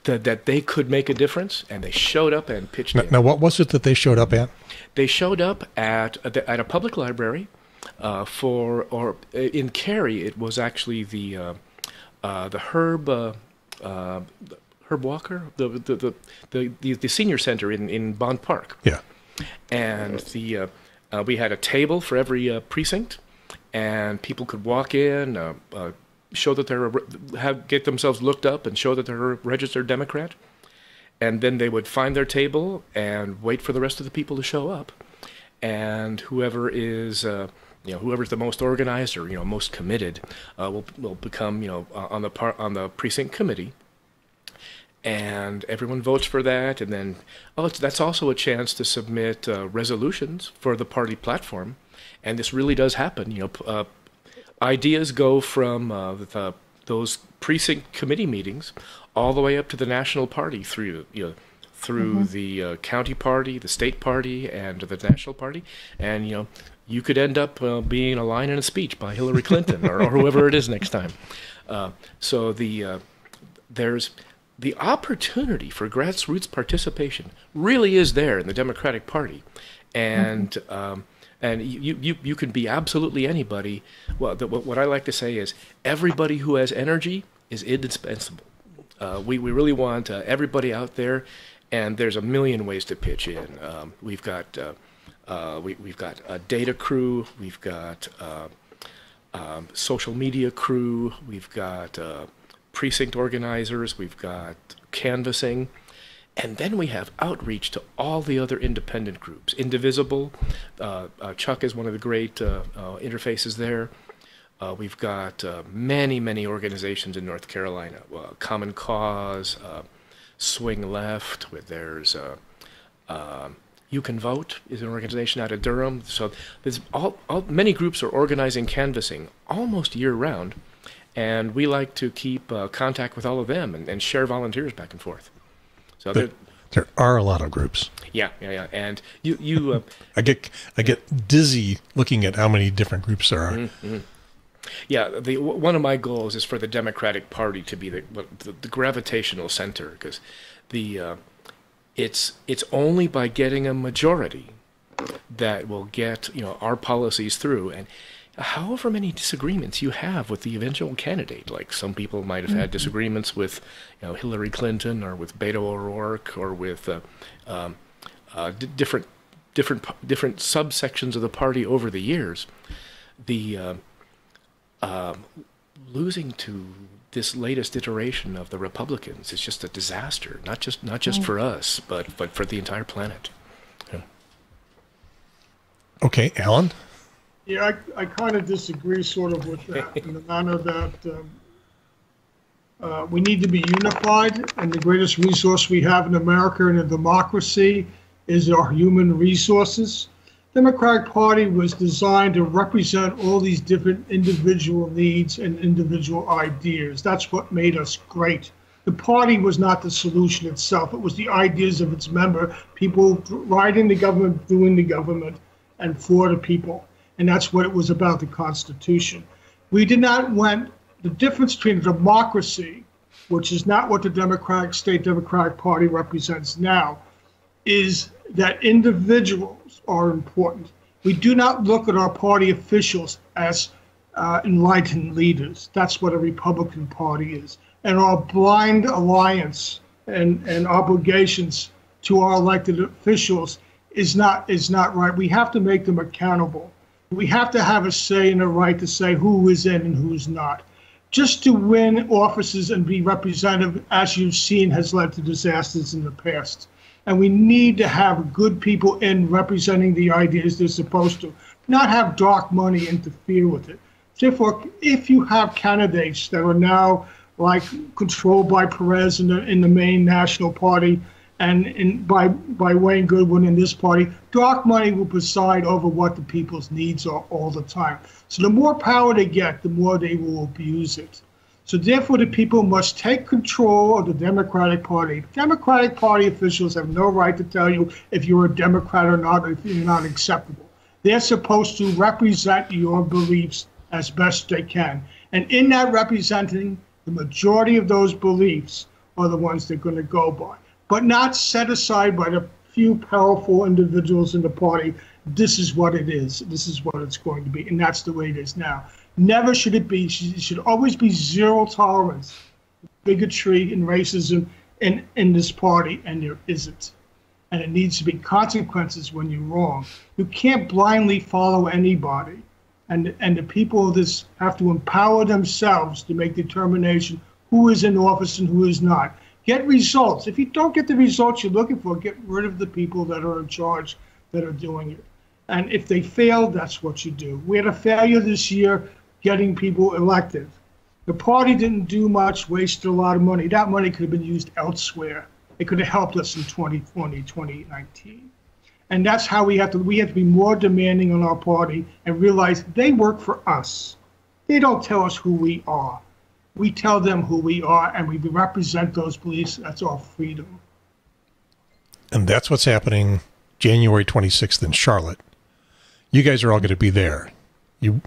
that they could make a difference, and they showed up and pitched in. Now, what was it that they showed up at? They showed up at a public library. In Cary, it was actually the Herb Walker, the senior center in Bond Park. Yeah, and we had a table for every precinct, and people could walk in, show that get themselves looked up, and show that they're a registered Democrat, and then they would find their table and wait for the rest of the people to show up, and whoever's the most organized or most committed will become on the precinct committee, and everyone votes for that. And then that's also a chance to submit resolutions for the party platform, and this really does happen. Ideas go from those precinct committee meetings all the way up to the national party through the county party, the state party, and the national party, and you could end up being a line in a speech by Hillary Clinton or whoever it is next time. So there's the opportunity for grassroots participation really is there in the Democratic Party, and you can be absolutely anybody. Well, what I like to say is everybody who has energy is indispensable. We really want everybody out there, and there's a million ways to pitch in. We've got a data crew, we've got social media crew, we've got precinct organizers, we've got canvassing, and then we have outreach to all the other independent groups. Indivisible, Chuck is one of the great interfaces there. We've got many organizations in North Carolina. Common Cause, Swing Left, there's You Can Vote is an organization out of Durham. So there's many groups are organizing canvassing almost year-round, and we like to keep contact with all of them and share volunteers back and forth. So there are a lot of groups. Yeah. And you I get dizzy looking at how many different groups there are. Mm-hmm. Yeah, one of my goals is for the Democratic Party to be the gravitational center, because it's only by getting a majority that will get our policies through. And however many disagreements you have with the eventual candidate, like some people might have had disagreements with Hillary Clinton or with Beto O'Rourke or with different subsections of the party over the years, losing to this latest iteration of the Republicans is just a disaster, not just for us, but for the entire planet. Yeah. Okay, Alan? Yeah, I kind of disagree sort of with that in the manner that we need to be unified, and the greatest resource we have in America and in democracy is our human resources. Democratic Party was designed to represent all these different individual needs and individual ideas. That's what made us great. The party was not the solution itself. It was the ideas of its member, people riding the government, doing the government, and for the people. And that's what it was about, the Constitution. We did not want the difference between democracy, which is not what the state Democratic Party represents now, is that individuals are important. We do not look at our party officials as enlightened leaders. That's what a Republican Party is. And our blind alliance and obligations to our elected officials is not right. We have to make them accountable. We have to have a say and a right to say who is in and who's not. Just to win offices and be representative, as you've seen, has led to disasters in the past. And we need to have good people in representing the ideas they're supposed to, not have dark money interfere with it. Therefore, if you have candidates that are now like controlled by Pearce in the main national party, and by Wayne Goodwin in this party, dark money will preside over what the people's needs are all the time. So the more power they get, the more they will abuse it. So therefore, the people must take control of the Democratic Party. Democratic Party officials have no right to tell you if you're a Democrat or not, or if you're not acceptable. They're supposed to represent your beliefs as best they can. And in that representing, the majority of those beliefs are the ones they're going to go by, but not set aside by the few powerful individuals in the party. This is what it is. This is what it's going to be. And that's the way it is now. Never should it be. It should always be zero tolerance, bigotry and racism in this party, and there isn't. And it needs to be consequences when you're wrong. You can't blindly follow anybody. And the people of this have to empower themselves to make determination who is in office and who is not. Get results. If you don't get the results you're looking for, get rid of the people that are in charge that are doing it. And if they fail, that's what you do. We had a failure this year getting people elected. The party didn't do much, wasted a lot of money. That money could have been used elsewhere. It could have helped us in 2020, 2019. And that's how we have to be more demanding on our party and realize they work for us. They don't tell us who we are. We tell them who we are, and we represent those beliefs. That's our freedom. And that's what's happening January 26th in Charlotte. You guys are all going to be there. You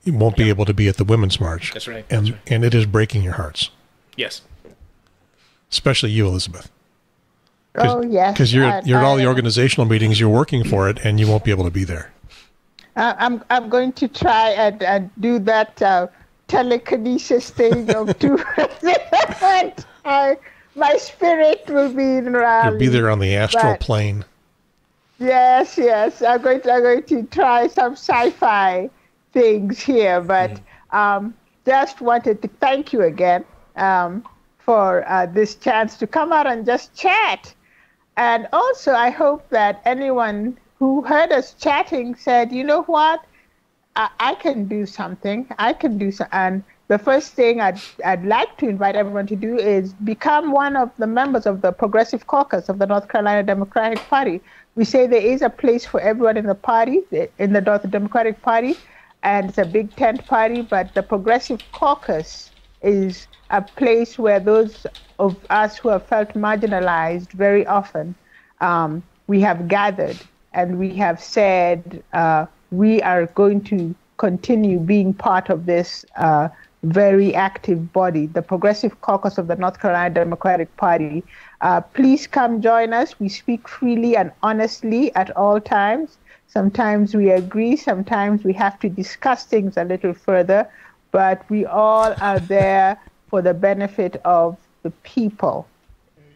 won't be able to be at the Women's March. That's right. And it is breaking your hearts. Yes. Especially you, Elizabeth. Oh, yes. Because you're at all the organizational meetings, you're working for it, and you won't be able to be there. I'm going to try and do that telekinesis thing of two. My spirit will be in Raleigh. You'll be there on the astral plane. Yes. I'm going to try some sci-fi things here, but just wanted to thank you again for this chance to come out and just chat. And also, I hope that anyone who heard us chatting said, you know what, I can do something. And the first thing I'd like to invite everyone to do is become one of the members of the Progressive Caucus of the North Carolina Democratic Party. We say there is a place for everyone in the party, in the North Democratic Party, and it's a big tent party, but the Progressive Caucus is a place where those of us who have felt marginalized very often, we have gathered and we have said we are going to continue being part of this very active body, the Progressive Caucus of the North Carolina Democratic Party. Please come join us. We speak freely and honestly at all times. Sometimes we agree, sometimes we have to discuss things a little further, but we all are there for the benefit of the people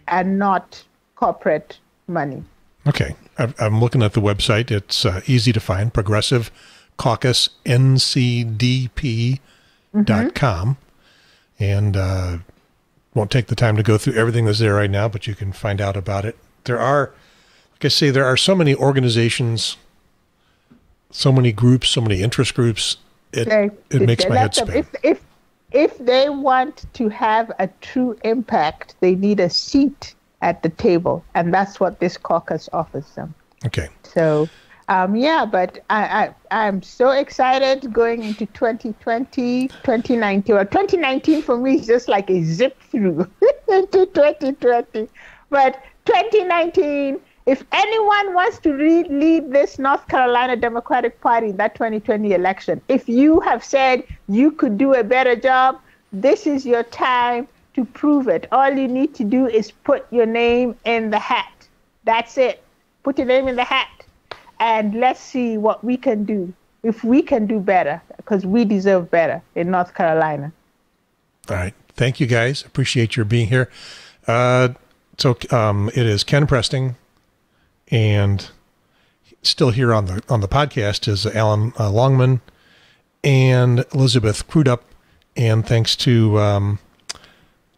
and not corporate money. Okay. I'm looking at the website. It's easy to find, Progressive Caucus NCDP.com. And won't take the time to go through everything that's there right now, but you can find out about it. There are, like I say, there are so many organizations, so many groups, so many interest groups. It makes my head spin. If they want to have a true impact, they need a seat at the table, and that's what this caucus offers them. Okay. So, but I'm so excited going into 2020, 2019. Well, 2019 for me is just like a zip through into 2020. But 2019, if anyone wants to lead this North Carolina Democratic Party in that 2020 election, if you have said you could do a better job, this is your time to prove it. All you need to do is put your name in the hat. That's it. Put your name in the hat. And let's see what we can do. If we can do better, because we deserve better in North Carolina. All right. Thank you, guys. Appreciate your being here. It is Ken Presting. And still here on the podcast is Alan Longman and Elizabeth Crudup. And thanks to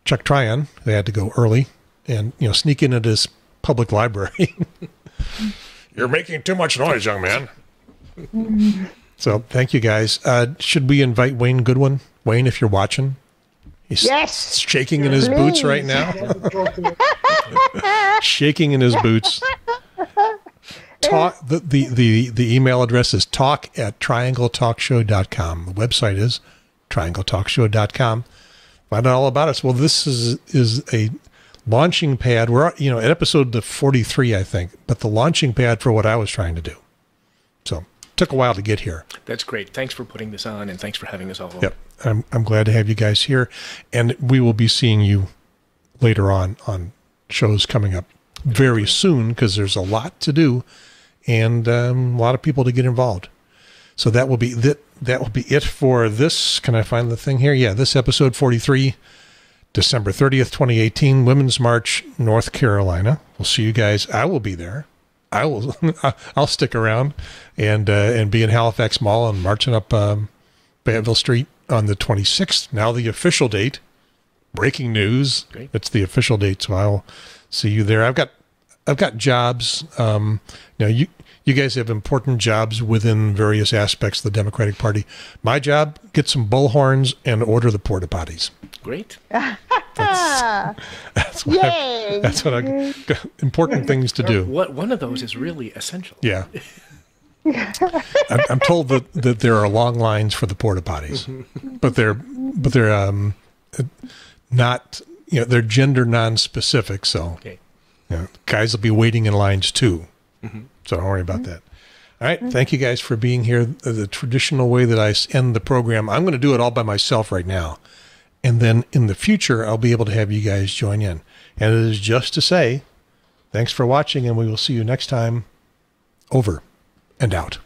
Chuck Tryon, they had to go early and sneak in at his public library. You're making too much noise, young man. So thank you guys. Should we invite Wayne Goodwin? Wayne, if you're watching, he's shaking in his boots right now. Shaking in his boots. The email address is talk@triangletalkshow.com. The website is triangletalkshow.com. Find out all about us. Well, this is a launching pad. We're at episode 43, I think, but the launching pad for what I was trying to do. So took a while to get here. That's great. Thanks for putting this on, and thanks for having us all over. Yep, I'm glad to have you guys here, and we will be seeing you later on shows coming up very soon because there's a lot to do and a lot of people to get involved. So that will be it for this. Can I find the thing here? Yeah, this episode 43, December 30th, 2018, Women's March, North Carolina. We'll see you guys. I will be there. I'll stick around and be in Halifax Mall and marching up Fayetteville Street on the 26th. Now the official date. Breaking news. Great. It's the official date, so I'll see you there. I've got jobs. You guys have important jobs within various aspects of the Democratic Party. My job: get some bullhorns and order the porta potties. Great. That's what important things to do. One of those is really essential. Yeah. I'm told that there are long lines for the porta potties, but they're not, they're gender non-specific. So okay. Guys will be waiting in lines too. Mm-hmm. So don't worry about that. All right. Thank you guys for being here. The traditional way that I end the program, I'm going to do it all by myself right now. And then in the future, I'll be able to have you guys join in. And it is just to say, thanks for watching, and we will see you next time. Over and out.